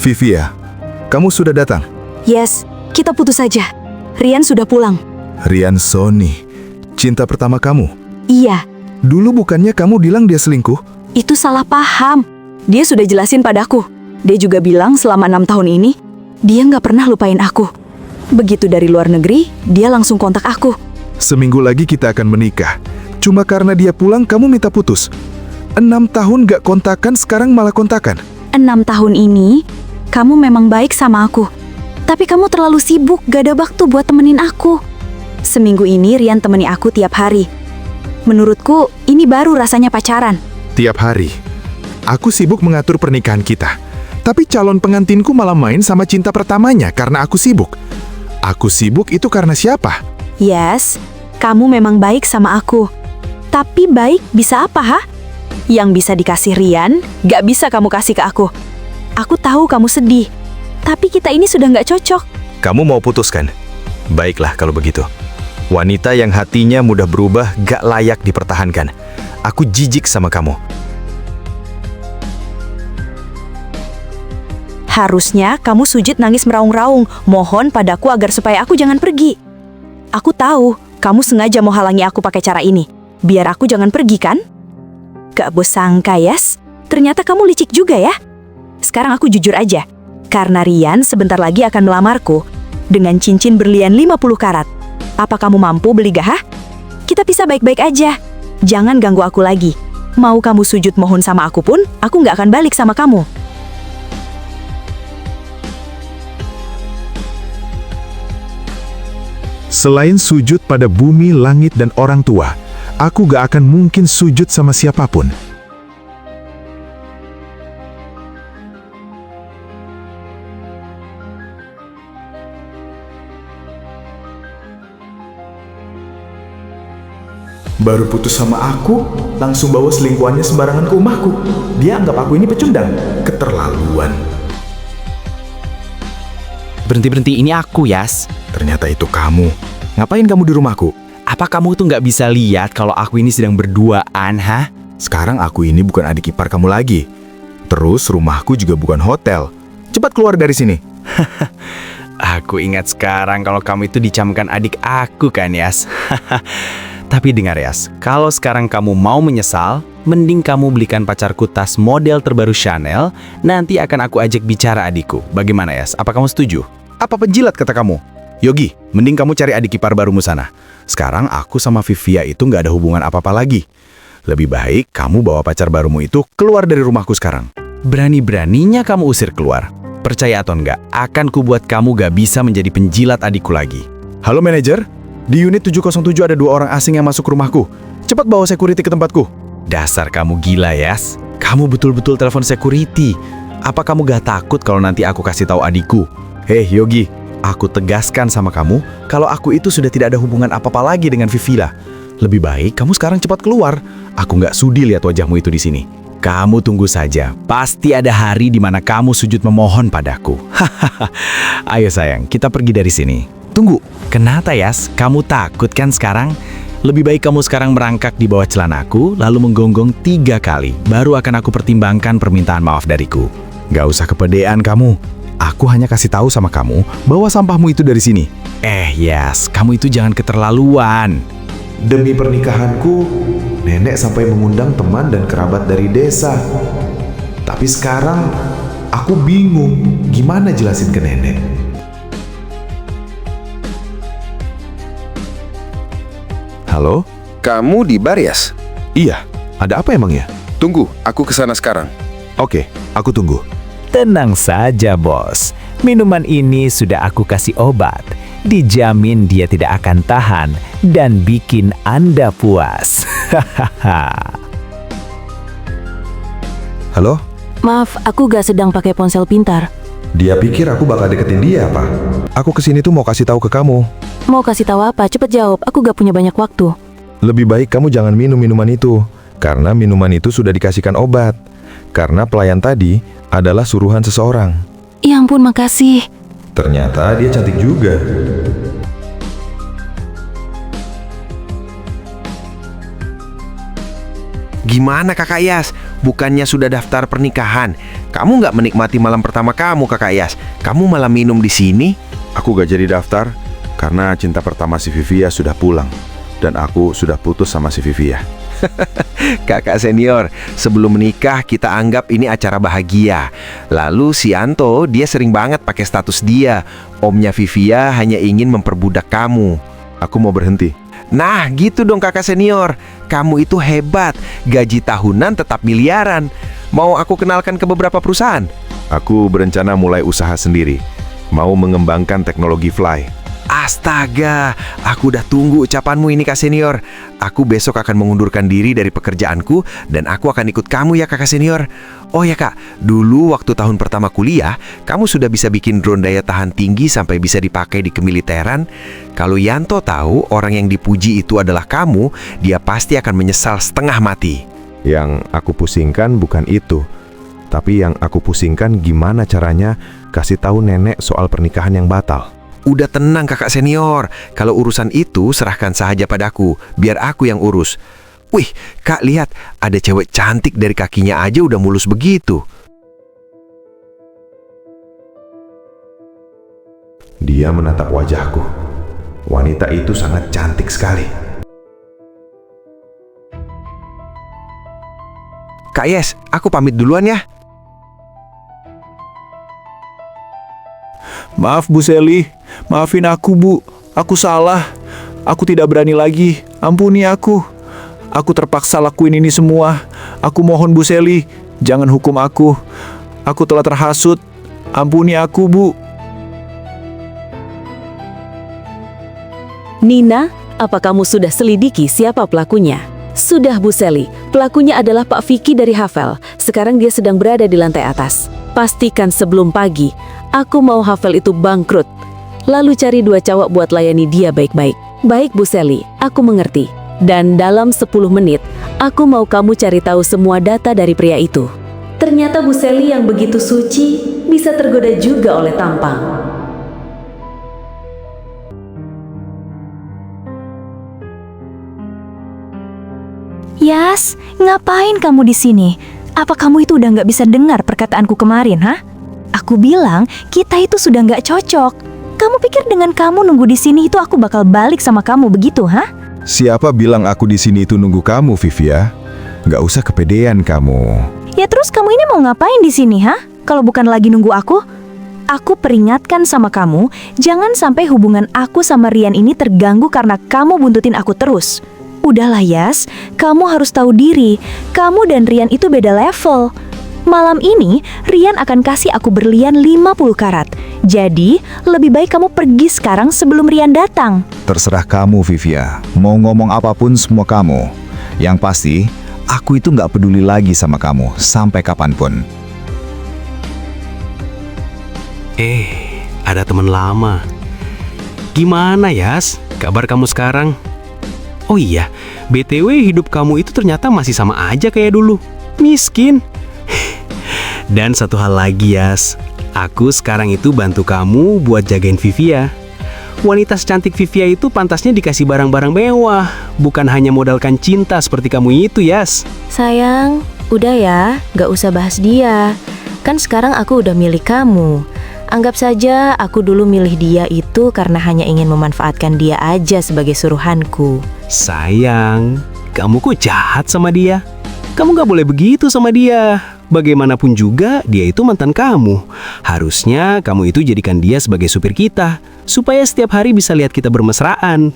Vivia, kamu sudah datang? Yes, kita putus saja. Rian sudah pulang. Rian Sony, cinta pertama kamu? Iya, Dulu bukannya kamu bilang dia selingkuh? itu salah paham. Dia sudah jelasin padaku. Dia juga bilang selama 6 tahun ini, dia nggak pernah lupain aku. Begitu dari luar negeri, dia langsung kontak aku. Seminggu lagi kita akan menikah. Cuma karena dia pulang kamu minta putus. 6 tahun gak kontakan, sekarang malah kontakan. 6 tahun ini, kamu memang baik sama aku. Tapi kamu terlalu sibuk, gak ada waktu buat temenin aku. Seminggu ini Rian temani aku tiap hari. Menurutku, ini baru rasanya pacaran. Tiap hari. Aku sibuk mengatur pernikahan kita. Tapi calon pengantinku malah main sama cinta pertamanya karena aku sibuk. Aku sibuk itu karena siapa? Yes, kamu memang baik sama aku. Tapi baik bisa apa, ha? Yang bisa dikasih Rian, gak bisa kamu kasih ke aku. Aku tahu kamu sedih. Tapi kita ini sudah gak cocok. Kamu mau putuskan? Baiklah kalau begitu. Wanita yang hatinya mudah berubah gak layak dipertahankan. Aku jijik sama kamu. Harusnya kamu sujud nangis meraung-raung, mohon padaku agar supaya aku jangan pergi. Aku tahu, kamu sengaja mau halangi aku pakai cara ini. Biar aku jangan pergi, kan? Gak bos sangka, Yas. Ternyata kamu licik juga ya. Sekarang aku jujur aja. Karena Rian sebentar lagi akan melamarku dengan cincin berlian 50 karat. Apa kamu mampu beli gak, ha? Kita pisah baik-baik aja. Jangan ganggu aku lagi. Mau kamu sujud mohon sama aku pun, aku gak akan balik sama kamu. Selain sujud pada bumi, langit, dan orang tua, aku gak akan mungkin sujud sama siapapun. Baru putus sama aku, langsung bawa selingkuhannya sembarangan ke rumahku. Dia anggap aku ini pecundang. Keterlaluan. Berhenti-berhenti, ini aku, Yas. Ternyata itu kamu. Ngapain kamu di rumahku? Apa kamu tuh nggak bisa lihat kalau aku ini sedang berduaan, ha? Sekarang aku ini bukan adik ipar kamu lagi. Terus rumahku juga bukan hotel. Cepat keluar dari sini. Aku ingat sekarang kalau kamu itu dicamkan adik aku kan, Yas? Tapi dengar, Yas, kalau sekarang kamu mau menyesal, mending kamu belikan pacarku tas model terbaru Chanel, nanti akan aku ajak bicara adikku. Bagaimana, Yas? Apa kamu setuju? Apa penjilat kata kamu? Yogi, mending kamu cari adik ipar barumu sana. Sekarang aku sama Vivia itu nggak ada hubungan apa-apa lagi. Lebih baik kamu bawa pacar barumu itu keluar dari rumahku sekarang. Berani-beraninya kamu usir keluar. Percaya atau enggak, akan kubuat kamu gak bisa menjadi penjilat adikku lagi. Halo manajer, di unit 707 ada 2 orang asing yang masuk rumahku. Cepat bawa security ke tempatku. Dasar kamu gila, Yas. Kamu betul-betul telepon security. Apa kamu gak takut kalau nanti aku kasih tahu adikku? Hei Yogi, aku tegaskan sama kamu kalau aku itu sudah tidak ada hubungan apa-apa lagi dengan Vivila. Lebih baik kamu sekarang cepat keluar. Aku nggak sudi lihat wajahmu itu di sini. Kamu tunggu saja. Pasti ada hari di mana kamu sujud memohon padaku. Hahaha. Ayo sayang, kita pergi dari sini. Tunggu, kenapa, Yas? Kamu takut kan sekarang? Lebih baik kamu sekarang merangkak di bawah celanaku, lalu menggonggong 3 kali. Baru akan aku pertimbangkan permintaan maaf dariku. Gak usah kepedean kamu. Aku hanya kasih tahu sama kamu bahwa sampahmu itu dari sini. Yas, kamu itu jangan keterlaluan. Demi pernikahanku, nenek sampai mengundang teman dan kerabat dari desa. Tapi sekarang, aku bingung gimana jelasin ke nenek. Halo? Kamu di bar, Yas? Iya, ada apa emangnya? Tunggu, aku kesana sekarang. Oke, aku tunggu. Tenang saja, bos. Minuman ini sudah aku kasih obat. Dijamin dia tidak akan tahan dan bikin Anda puas. Halo? Maaf, aku gak sedang pakai ponsel pintar. Dia pikir aku bakal deketin dia, apa? Aku kesini tuh mau kasih tahu ke kamu. Mau kasih tahu apa? Cepet jawab, aku gak punya banyak waktu. Lebih baik kamu jangan minum minuman itu. Karena minuman itu sudah dikasihkan obat. Karena pelayan tadi adalah suruhan seseorang. Ya ampun, makasih. Ternyata dia cantik juga. Gimana Kakak Yas? Bukannya sudah daftar pernikahan? Kamu nggak menikmati malam pertama kamu, Kakak Yas. Kamu malah minum di sini? Aku gak jadi daftar karena cinta pertama si Vivia sudah pulang. Dan aku sudah putus sama si Vivia. Kakak senior, sebelum menikah kita anggap ini acara bahagia. Lalu si Anto, dia sering banget pakai status dia. Omnya Vivia hanya ingin memperbudak kamu. Aku mau berhenti. Nah, gitu dong kakak senior. Kamu itu hebat. Gaji tahunan tetap miliaran. Mau aku kenalkan ke beberapa perusahaan? Aku berencana mulai usaha sendiri. Mau mengembangkan teknologi fly. Astaga, aku udah tunggu ucapanmu ini kak senior. Aku besok akan mengundurkan diri dari pekerjaanku dan aku akan ikut kamu ya kakak senior. Oh ya kak, dulu waktu tahun pertama kuliah, kamu sudah bisa bikin drone daya tahan tinggi sampai bisa dipakai di kemiliteran. Kalau Yanto tahu orang yang dipuji itu adalah kamu, dia pasti akan menyesal setengah mati. Yang aku pusingkan bukan itu, tapi yang aku pusingkan gimana caranya kasih tahu nenek soal pernikahan yang batal. Udah tenang kakak senior, kalau urusan itu serahkan saja padaku, biar aku yang urus. Wih, kak lihat, ada cewek cantik dari kakinya aja udah mulus begitu. Dia menatap wajahku. Wanita itu sangat cantik sekali. Kak Yes, aku pamit duluan ya. Maaf Bu Seli, maafin aku Bu, aku salah. Aku tidak berani lagi, ampuni aku. Aku terpaksa lakuin ini semua. Aku mohon Bu Seli, jangan hukum aku. Aku telah terhasut, ampuni aku Bu. Nina, apa kamu sudah selidiki siapa pelakunya? Sudah Bu Seli, pelakunya adalah Pak Vicky dari Havel. Sekarang dia sedang berada di lantai atas. Pastikan sebelum pagi, aku mau Havel itu bangkrut. Lalu cari 2 cowok buat layani dia baik-baik. Baik Bu Seli, aku mengerti. Dan dalam 10 menit, aku mau kamu cari tahu semua data dari pria itu. Ternyata Bu Seli yang begitu suci bisa tergoda juga oleh tampang. Yas, ngapain kamu di sini? Apa kamu itu udah nggak bisa dengar perkataanku kemarin, ha? Aku bilang kita itu sudah nggak cocok. Kamu pikir dengan kamu nunggu di sini itu aku bakal balik sama kamu begitu, ha? Siapa bilang aku di sini itu nunggu kamu, Vivia? Nggak usah kepedean kamu. Ya terus kamu ini mau ngapain di sini, ha? Kalau bukan lagi nunggu aku? Aku peringatkan sama kamu, jangan sampai hubungan aku sama Rian ini terganggu karena kamu buntutin aku terus. Udahlah Yas, kamu harus tahu diri, kamu dan Rian itu beda level. Malam ini, Rian akan kasih aku berlian 50 karat. Jadi, lebih baik kamu pergi sekarang sebelum Rian datang. Terserah kamu, Vivia. Mau ngomong apapun semua kamu. Yang pasti, aku itu nggak peduli lagi sama kamu sampai kapanpun. Ada teman lama. Gimana Yas? Kabar kamu sekarang? Oh iya, BTW hidup kamu itu ternyata masih sama aja kayak dulu. Miskin. Dan satu hal lagi Yas, aku sekarang itu bantu kamu buat jagain Vivia. Wanita secantik Vivia itu pantasnya dikasih barang-barang mewah, bukan hanya modalkan cinta seperti kamu itu Yas. Sayang, udah ya, gak usah bahas dia. Kan sekarang aku udah milih kamu. Anggap saja aku dulu milih dia itu karena hanya ingin memanfaatkan dia aja sebagai suruhanku. Sayang, kamu kok jahat sama dia? Kamu gak boleh begitu sama dia. Bagaimanapun juga, dia itu mantan kamu. Harusnya kamu itu jadikan dia sebagai supir kita, supaya setiap hari bisa lihat kita bermesraan.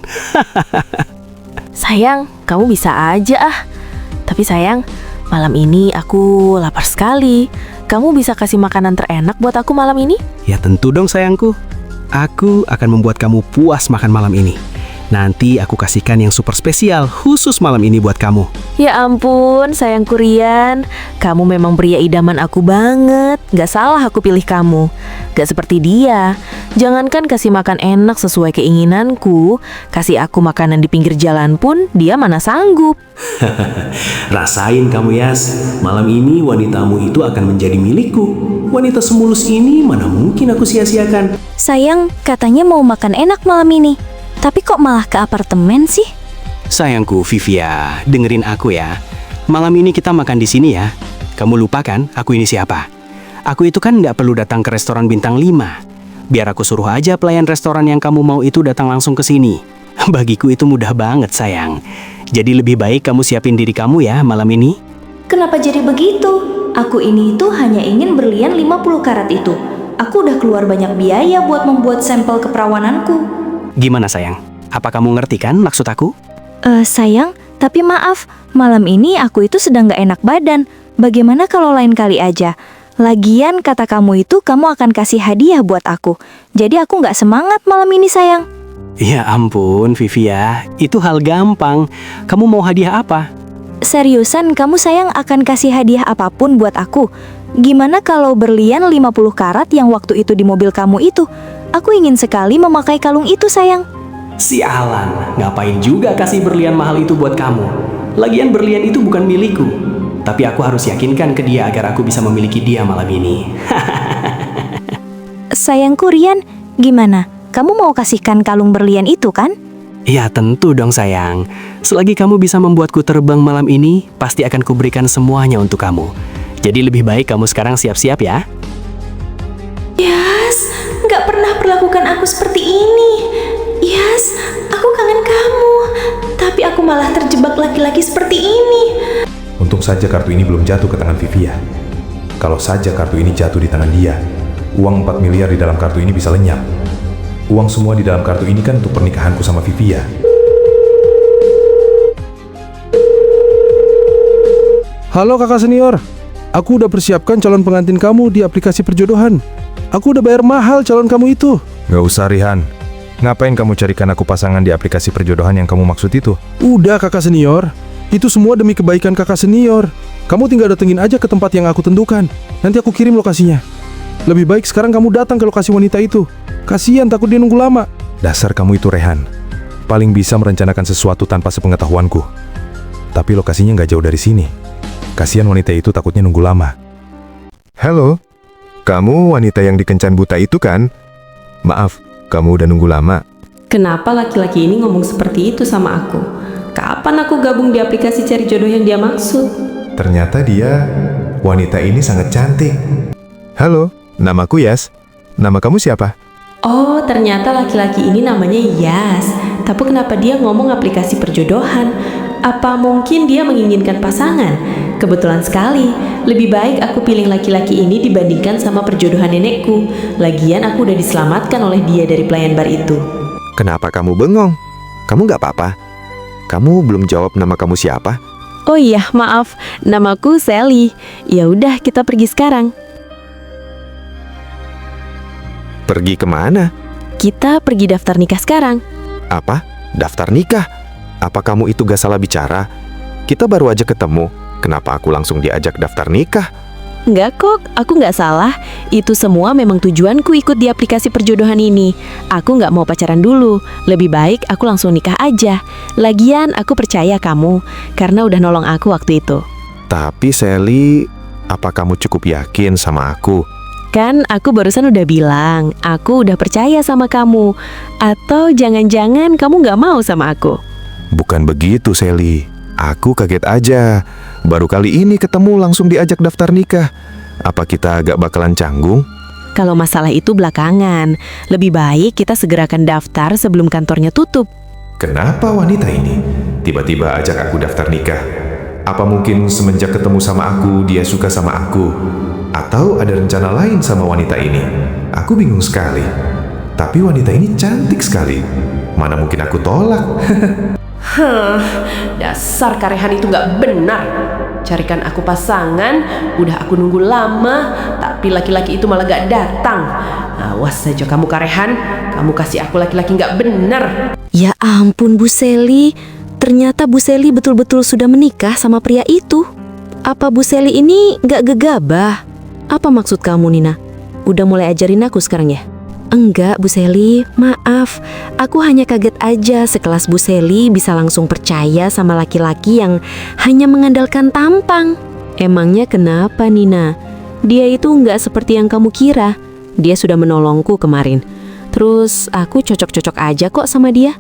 Sayang, kamu bisa aja ah. Tapi sayang, malam ini aku lapar sekali. Kamu bisa kasih makanan terenak buat aku malam ini? Ya tentu dong sayangku. Aku akan membuat kamu puas makan malam ini. Nanti aku kasihkan yang super spesial khusus malam ini buat kamu. Ya ampun, sayangku Rian. Kamu memang pria idaman aku banget. Gak salah aku pilih kamu. Gak seperti dia. Jangankan kasih makan enak sesuai keinginanku, kasih aku makanan di pinggir jalan pun dia mana sanggup. Rasain kamu Yas. Malam ini wanitamu itu akan menjadi milikku. Wanita semulus ini mana mungkin aku sia-siakan. Sayang, katanya mau makan enak malam ini. Tapi kok malah ke apartemen sih? Sayangku Vivia, dengerin aku ya. Malam ini kita makan di sini ya. kamu lupa kan aku ini siapa? Aku itu kan nggak perlu datang ke restoran bintang 5. Biar aku suruh aja pelayan restoran yang kamu mau itu datang langsung ke sini. Bagiku itu mudah banget sayang. Jadi lebih baik kamu siapin diri kamu ya malam ini. Kenapa jadi begitu? Aku ini itu hanya ingin berlian 50 karat itu. Aku udah keluar banyak biaya buat membuat sampel keperawananku. Gimana sayang? Apa kamu ngerti kan maksud aku? Sayang, tapi maaf, malam ini aku itu sedang gak enak badan. Bagaimana kalau lain kali aja? Lagian kata kamu itu kamu akan kasih hadiah buat aku. Jadi aku gak semangat malam ini sayang. Ya ampun Vivia, itu hal gampang. Kamu mau hadiah apa? Seriusan kamu sayang akan kasih hadiah apapun buat aku. Gimana kalau berlian 50 karat yang waktu itu di mobil kamu itu? Aku ingin sekali memakai kalung itu sayang. Sialan, ngapain juga kasih berlian mahal itu buat kamu? Lagian berlian itu bukan milikku. Tapi aku harus yakinkan ke dia agar aku bisa memiliki dia malam ini. Sayangku Rian, gimana? Kamu mau kasihkan kalung berlian itu kan? Ya tentu dong sayang. Selagi kamu bisa membuatku terbang malam ini, pasti akan kuberikan semuanya untuk kamu. Jadi lebih baik kamu sekarang siap-siap ya. Yas, gak pernah perlakukan aku seperti ini. Yas, aku kangen kamu. Tapi aku malah terjebak laki-laki seperti ini. Untung saja kartu ini belum jatuh ke tangan Vivia. Kalau saja kartu ini jatuh di tangan dia, uang 4 miliar di dalam kartu ini bisa lenyap. Uang semua di dalam kartu ini kan untuk pernikahanku sama Vivia. Halo kakak senior, aku udah persiapkan calon pengantin kamu di aplikasi perjodohan. Aku udah bayar mahal calon kamu itu. Gak usah Rihan. Ngapain kamu carikan aku pasangan di aplikasi perjodohan yang kamu maksud itu? Udah kakak senior, itu semua demi kebaikan kakak senior. Kamu tinggal datengin aja ke tempat yang aku tentukan. Nanti aku kirim lokasinya. Lebih baik sekarang kamu datang ke lokasi wanita itu. Kasihan takut dia nunggu lama. Dasar kamu itu Rehan. Paling bisa merencanakan sesuatu tanpa sepengetahuanku. Tapi lokasinya nggak jauh dari sini. Kasihan wanita itu takutnya nunggu lama. Halo, kamu wanita yang dikencan buta itu kan? Maaf, kamu udah nunggu lama. Kenapa laki-laki ini ngomong seperti itu sama aku? Kapan aku gabung di aplikasi cari jodoh yang dia maksud? Ternyata dia, wanita ini sangat cantik. Halo, namaku Yas. Nama kamu siapa? Oh, ternyata laki-laki ini namanya Yas. Tapi kenapa dia ngomong aplikasi perjodohan? Apa mungkin dia menginginkan pasangan? Kebetulan sekali, lebih baik aku pilih laki-laki ini dibandingkan sama perjodohan nenekku. Lagian aku udah diselamatkan oleh dia dari pelayan bar itu. Kenapa kamu bengong? Kamu nggak apa-apa? Kamu belum jawab nama kamu siapa? Oh iya, maaf. Namaku Sally. Ya udah, kita pergi sekarang. Pergi kemana? Kita pergi daftar nikah sekarang. Apa? Daftar nikah? Apa kamu itu gak salah bicara? Kita baru aja ketemu. Kenapa aku langsung diajak daftar nikah? Enggak kok, aku nggak salah. Itu semua memang tujuanku ikut di aplikasi perjodohan ini. Aku nggak mau pacaran dulu. Lebih baik aku langsung nikah aja. Lagian aku percaya kamu, karena udah nolong aku waktu itu. Tapi Sally, apa kamu cukup yakin sama aku? Kan aku barusan udah bilang, aku udah percaya sama kamu. Atau jangan-jangan kamu nggak mau sama aku? Bukan begitu Sally. Aku kaget aja. Baru kali ini ketemu langsung diajak daftar nikah. Apa kita agak bakalan canggung? Kalau masalah itu belakangan. Lebih baik kita segerakan daftar sebelum kantornya tutup. Kenapa wanita ini tiba-tiba ajak aku daftar nikah? Apa mungkin semenjak ketemu sama aku, dia suka sama aku? Atau ada rencana lain sama wanita ini? Aku bingung sekali. Tapi wanita ini cantik sekali. Mana mungkin aku tolak? Dasar Karehan itu gak benar. Carikan aku pasangan, udah aku nunggu lama, tapi laki-laki itu malah gak datang. Awas saja kamu Karehan, kamu kasih aku laki-laki gak benar. Ya ampun Bu Sally, ternyata Bu Sally betul-betul sudah menikah sama pria itu. Apa Bu Sally ini gak gegabah? Apa maksud kamu Nina? Udah mulai ajarin aku sekarang ya? Enggak Bu Sally, maaf. Aku hanya kaget aja sekelas Bu Sally bisa langsung percaya sama laki-laki yang hanya mengandalkan tampang. Emangnya kenapa Nina? Dia itu enggak seperti yang kamu kira. Dia sudah menolongku kemarin. Terus aku cocok-cocok aja kok sama dia.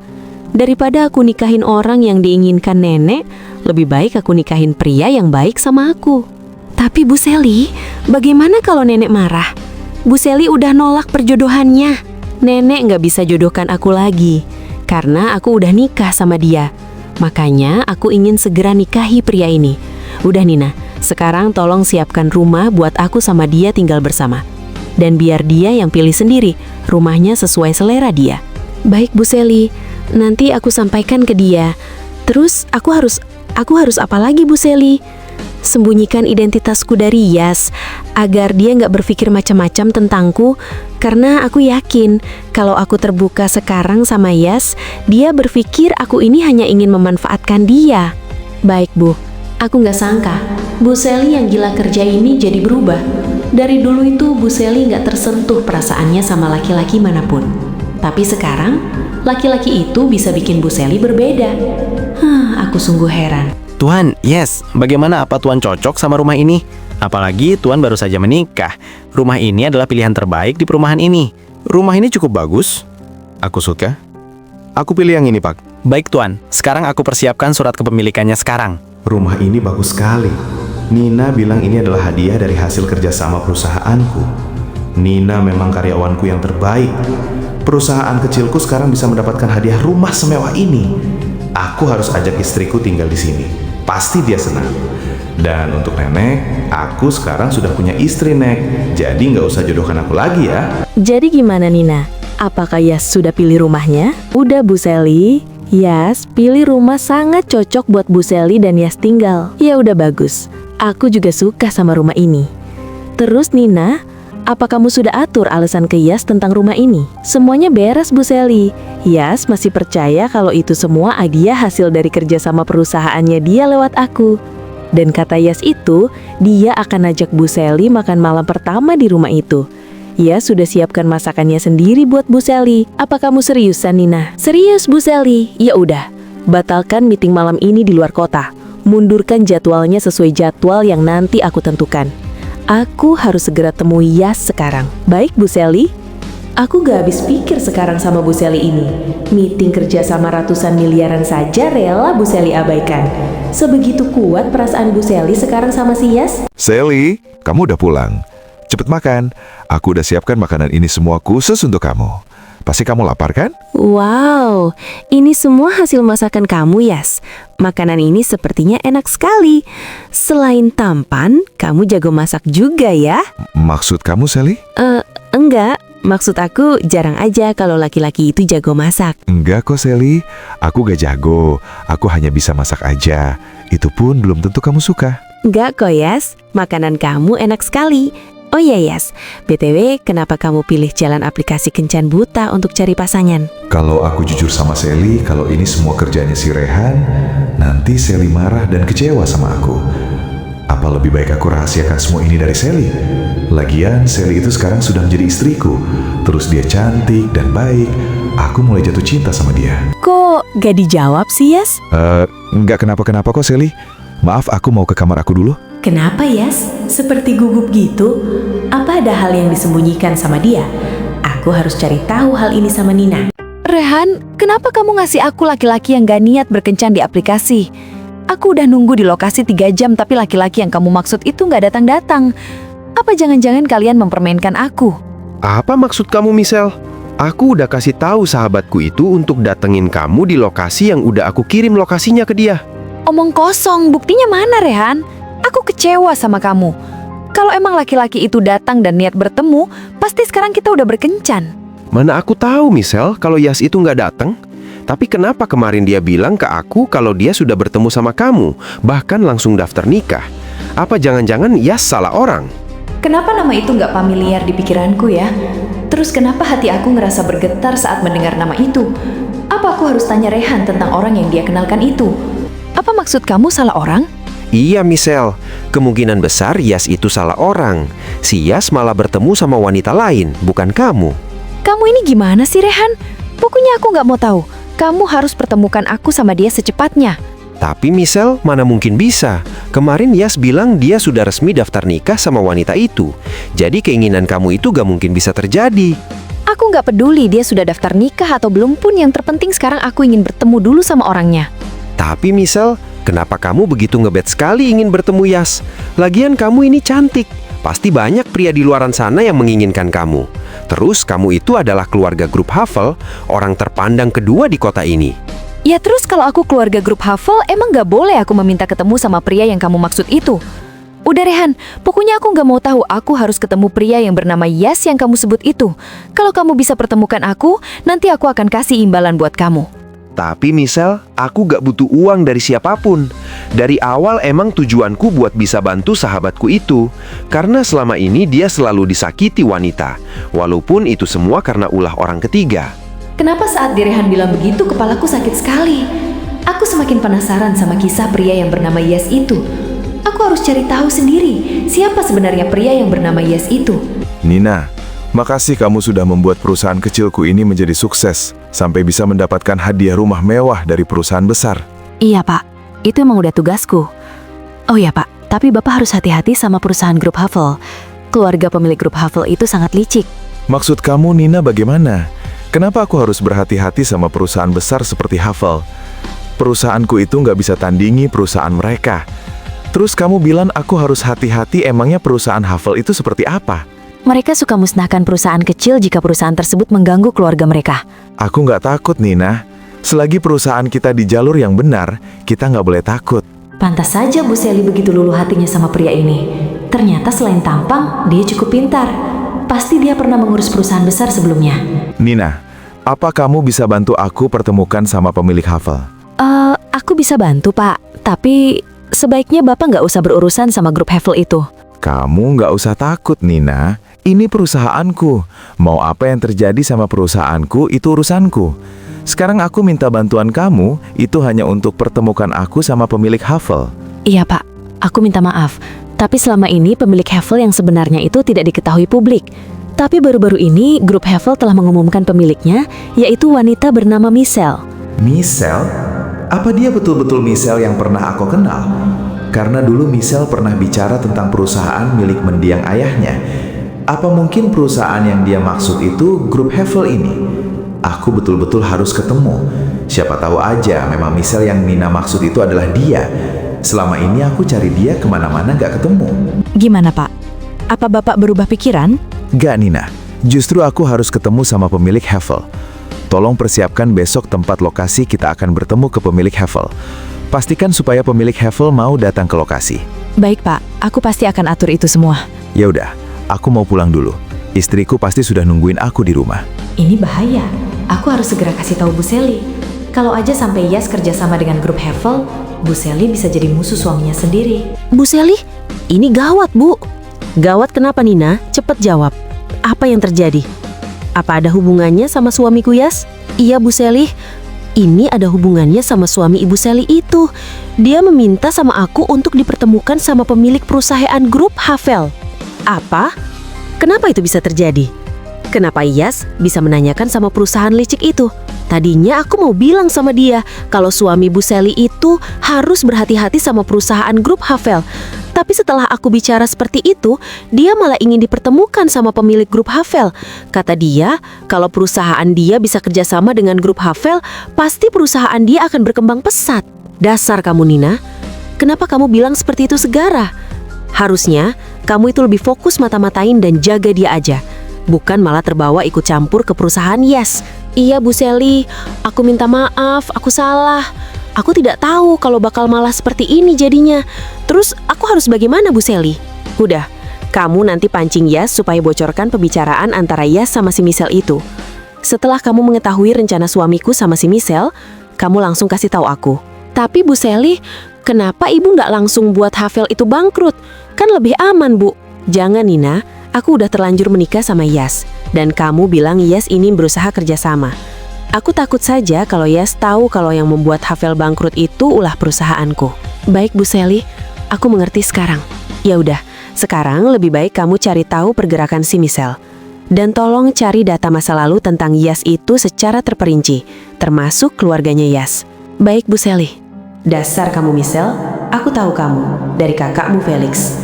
Daripada aku nikahin orang yang diinginkan nenek, lebih baik aku nikahin pria yang baik sama aku. Tapi Bu Sally, bagaimana kalau nenek marah? Bu Sally udah nolak perjodohannya. Nenek nggak bisa jodohkan aku lagi, karena aku udah nikah sama dia. Makanya aku ingin segera nikahi pria ini. Udah Nina, sekarang tolong siapkan rumah buat aku sama dia tinggal bersama. Dan biar dia yang pilih sendiri, rumahnya sesuai selera dia. Baik Bu Sally, nanti aku sampaikan ke dia. Terus aku harus apa lagi Bu Sally? Sembunyikan identitasku dari Yas, agar dia nggak berpikir macam-macam tentangku, karena aku yakin kalau aku terbuka sekarang sama Yas, dia berpikir aku ini hanya ingin memanfaatkan dia. Baik Bu, aku nggak sangka Bu Sally yang gila kerja ini jadi berubah. Dari dulu itu Bu Sally nggak tersentuh perasaannya sama laki-laki manapun. Tapi sekarang, laki-laki itu bisa bikin Bu Sally berbeda. Aku sungguh heran. Tuan, yes, bagaimana apa Tuan cocok sama rumah ini? Apalagi Tuan baru saja menikah. Rumah ini adalah pilihan terbaik di perumahan ini. Rumah ini cukup bagus. Aku suka. Aku pilih yang ini, Pak. Baik Tuan, sekarang aku persiapkan surat kepemilikannya sekarang. Rumah ini bagus sekali. Nina bilang ini adalah hadiah dari hasil kerjasama perusahaanku. Nina memang karyawanku yang terbaik. Perusahaan kecilku sekarang bisa mendapatkan hadiah rumah semewah ini. Aku harus ajak istriku tinggal di sini. Pasti dia senang. Dan untuk nenek, aku sekarang sudah punya istri, Nek. Jadi nggak usah jodohkan aku lagi ya. Jadi gimana Nina? Apakah Yas sudah pilih rumahnya? Udah Bu Sally. Yas pilih rumah sangat cocok buat Bu Sally dan Yas tinggal. Ya udah bagus. Aku juga suka sama rumah ini. Terus Nina, apa kamu sudah atur alasan ke Yas tentang rumah ini? Semuanya beres Bu Sally. Yas masih percaya kalau itu semua hadiah hasil dari kerjasama perusahaannya dia lewat aku. Dan kata Yas itu, dia akan ajak Bu Sally makan malam pertama di rumah itu. Yas sudah siapkan masakannya sendiri buat Bu Sally. Apa kamu seriusan Nina? Serius Bu Sally? Ya udah, batalkan meeting malam ini di luar kota. Mundurkan jadwalnya sesuai jadwal yang nanti aku tentukan. Aku harus segera temui Yas sekarang. Baik Bu Sally? Aku gak habis pikir sekarang sama Bu Sally ini. Meeting kerja sama ratusan miliaran saja rela Bu Sally abaikan. Sebegitu kuat perasaan Bu Sally sekarang sama si Yas? Sally, kamu udah pulang. Cepet makan. Aku udah siapkan makanan ini semua khusus untuk kamu. Pasti kamu lapar kan? Wow, ini semua hasil masakan kamu Yas. Makanan ini sepertinya enak sekali. Selain tampan, kamu jago masak juga ya? Maksud kamu, Sally? Enggak. Maksud aku jarang aja kalau laki-laki itu jago masak. Enggak kok, Sally. Aku gak jago. Aku hanya bisa masak aja. Itu pun belum tentu kamu suka. Enggak kok, Yas. Makanan kamu enak sekali. Oh iya, Yas. BTW, kenapa kamu pilih jalan aplikasi Kencan Buta untuk cari pasangan? Kalau aku jujur sama Sally, kalau ini semua kerjanya si Rehan, nanti Sally marah dan kecewa sama aku. Apa lebih baik aku rahasiakan semua ini dari Sally? Lagian, Sally itu sekarang sudah menjadi istriku. Terus dia cantik dan baik. Aku mulai jatuh cinta sama dia. Kok gak dijawab sih, Yas? Nggak kenapa-kenapa kok, Sally. Maaf, aku mau ke kamar aku dulu. Kenapa Yas? Seperti gugup gitu? Apa ada hal yang disembunyikan sama dia? Aku harus cari tahu hal ini sama Nina. Rehan, kenapa kamu ngasih aku laki-laki yang gak niat berkencan di aplikasi? Aku udah nunggu di lokasi 3 jam tapi laki-laki yang kamu maksud itu gak datang-datang. Apa jangan-jangan kalian mempermainkan aku? Apa maksud kamu, Michelle? Aku udah kasih tahu sahabatku itu untuk datengin kamu di lokasi yang udah aku kirim lokasinya ke dia. Omong kosong, buktinya mana Rehan? Aku kecewa sama kamu. Kalau emang laki-laki itu datang dan niat bertemu, pasti sekarang kita udah berkencan. Mana aku tahu, Michelle, kalau Yas itu nggak datang. Tapi kenapa kemarin dia bilang ke aku kalau dia sudah bertemu sama kamu, bahkan langsung daftar nikah? Apa jangan-jangan Yas salah orang? Kenapa nama itu nggak familiar di pikiranku ya? Terus kenapa hati aku ngerasa bergetar saat mendengar nama itu? Apa aku harus tanya Rehan tentang orang yang dia kenalkan itu? Apa maksud kamu salah orang? Iya, Michelle. Kemungkinan besar Yas itu salah orang. Si Yas malah bertemu sama wanita lain, bukan kamu. Kamu ini gimana sih Rehan? Pokoknya aku nggak mau tahu. Kamu harus pertemukan aku sama dia secepatnya. Tapi Michelle, mana mungkin bisa. Kemarin Yas bilang dia sudah resmi daftar nikah sama wanita itu. Jadi keinginan kamu itu gak mungkin bisa terjadi. Aku nggak peduli dia sudah daftar nikah atau belum pun. Yang terpenting sekarang aku ingin bertemu dulu sama orangnya. Tapi Michelle, Kenapa kamu begitu ngebet sekali ingin bertemu Yas? Lagian kamu ini cantik. Pasti banyak pria di luaran sana yang menginginkan kamu. Terus kamu itu adalah keluarga grup Huffle, orang terpandang kedua di kota ini. Ya terus kalau aku keluarga grup Huffle, emang gak boleh aku meminta ketemu sama pria yang kamu maksud itu? Udah Rehan, pokoknya aku gak mau tahu aku harus ketemu pria yang bernama Yas yang kamu sebut itu. Kalau kamu bisa pertemukan aku, nanti aku akan kasih imbalan buat kamu. Tapi Michelle, aku gak butuh uang dari siapapun. Dari awal emang tujuanku buat bisa bantu sahabatku itu. Karena selama ini dia selalu disakiti wanita. Walaupun itu semua karena ulah orang ketiga. Kenapa saat Rehan bilang begitu kepalaku sakit sekali? Aku semakin penasaran sama kisah pria yang bernama Yas itu. Aku harus cari tahu sendiri siapa sebenarnya pria yang bernama Yas itu. Nina, makasih kamu sudah membuat perusahaan kecilku ini menjadi sukses, sampai bisa mendapatkan hadiah rumah mewah dari perusahaan besar. Iya Pak, itu emang udah tugasku. Oh ya Pak, tapi Bapak harus hati-hati sama perusahaan grup Huffle. Keluarga pemilik grup Huffle itu sangat licik. Maksud kamu Nina bagaimana? Kenapa aku harus berhati-hati sama perusahaan besar seperti Huffle? Perusahaanku itu nggak bisa tandingi perusahaan mereka. Terus kamu bilang aku harus hati-hati, emangnya perusahaan Huffle itu seperti apa? Mereka suka musnahkan perusahaan kecil jika perusahaan tersebut mengganggu keluarga mereka. Aku nggak takut Nina. Selagi perusahaan kita di jalur yang benar, kita nggak boleh takut. Pantas saja Bu Sally begitu luluh hatinya sama pria ini. Ternyata selain tampang, dia cukup pintar. Pasti dia pernah mengurus perusahaan besar sebelumnya. Nina, apa kamu bisa bantu aku pertemukan sama pemilik Huffle? Aku bisa bantu Pak, tapi sebaiknya Bapak nggak usah berurusan sama grup Huffle itu. Kamu nggak usah takut Nina. Ini perusahaanku. Mau apa yang terjadi sama perusahaanku itu urusanku. Sekarang aku minta bantuan kamu, itu hanya untuk pertemukan aku sama pemilik Huffle. Iya Pak, aku minta maaf. Tapi selama ini pemilik Huffle yang sebenarnya itu tidak diketahui publik. Tapi baru-baru ini grup Huffle telah mengumumkan pemiliknya, yaitu wanita bernama Michelle. Michelle? Apa dia betul-betul Michelle yang pernah aku kenal? Karena dulu Michelle pernah bicara tentang perusahaan milik mendiang ayahnya. Apa mungkin perusahaan yang dia maksud itu grup Huffle ini? Aku betul-betul harus ketemu. Siapa tahu aja memang Michelle yang Nina maksud itu adalah dia. Selama ini aku cari dia kemana-mana gak ketemu. Gimana Pak? Apa Bapak berubah pikiran? Gak Nina, justru aku harus ketemu sama pemilik Huffle. Tolong persiapkan besok tempat lokasi kita akan bertemu ke pemilik Huffle. Pastikan supaya pemilik Huffle mau datang ke lokasi. Baik Pak, aku pasti akan atur itu semua. Ya udah, aku mau pulang dulu. Istriku pasti sudah nungguin aku di rumah. Ini bahaya. Aku harus segera kasih tahu Bu Sally. Kalau aja sampai Yas kerjasama dengan grup Huffle, Bu Sally bisa jadi musuh suaminya sendiri. Bu Sally, ini gawat Bu. Gawat kenapa Nina? Cepet jawab. Apa yang terjadi? Apa ada hubungannya sama suamiku Yas? Iya Bu Sally, ini ada hubungannya sama suami Ibu Sally itu. Dia meminta sama aku untuk dipertemukan sama pemilik perusahaan grup Huffle. Apa? Kenapa itu bisa terjadi? Kenapa Yas bisa menanyakan sama perusahaan licik itu? Tadinya aku mau bilang sama dia kalau suami Bu Sally itu harus berhati-hati sama perusahaan grup Huffle. Tapi setelah aku bicara seperti itu, dia malah ingin dipertemukan sama pemilik grup Huffle. Kata dia, kalau perusahaan dia bisa kerjasama dengan grup Huffle, pasti perusahaan dia akan berkembang pesat. Dasar kamu Nina, kenapa kamu bilang seperti itu Segara? Harusnya kamu itu lebih fokus mata-matain dan jaga dia aja, bukan malah terbawa ikut campur ke perusahaan Yas. Iya Bu Sally, aku minta maaf, aku salah. Aku tidak tahu kalau bakal malah seperti ini jadinya. Terus aku harus bagaimana Bu Sally? Udah, kamu nanti pancing Yas supaya bocorkan pembicaraan antara Yas sama si Michelle itu. Setelah kamu mengetahui rencana suamiku sama si Michelle, kamu langsung kasih tahu aku. Tapi Bu Sally, kenapa ibu nggak langsung buat Huffle itu bangkrut? Kan lebih aman Bu. Jangan Nina, aku udah terlanjur menikah sama Yas. Dan kamu bilang Yas ini berusaha kerjasama. Aku takut saja kalau Yas tahu kalau yang membuat Huffle bangkrut itu ulah perusahaanku. Baik Bu Sally, aku mengerti sekarang. Ya udah, sekarang lebih baik kamu cari tahu pergerakan si Michelle. Dan tolong cari data masa lalu tentang Yas itu secara terperinci, termasuk keluarganya Yas. Baik Bu Sally. Dasar kamu Michelle, aku tahu kamu dari kakakmu Felix.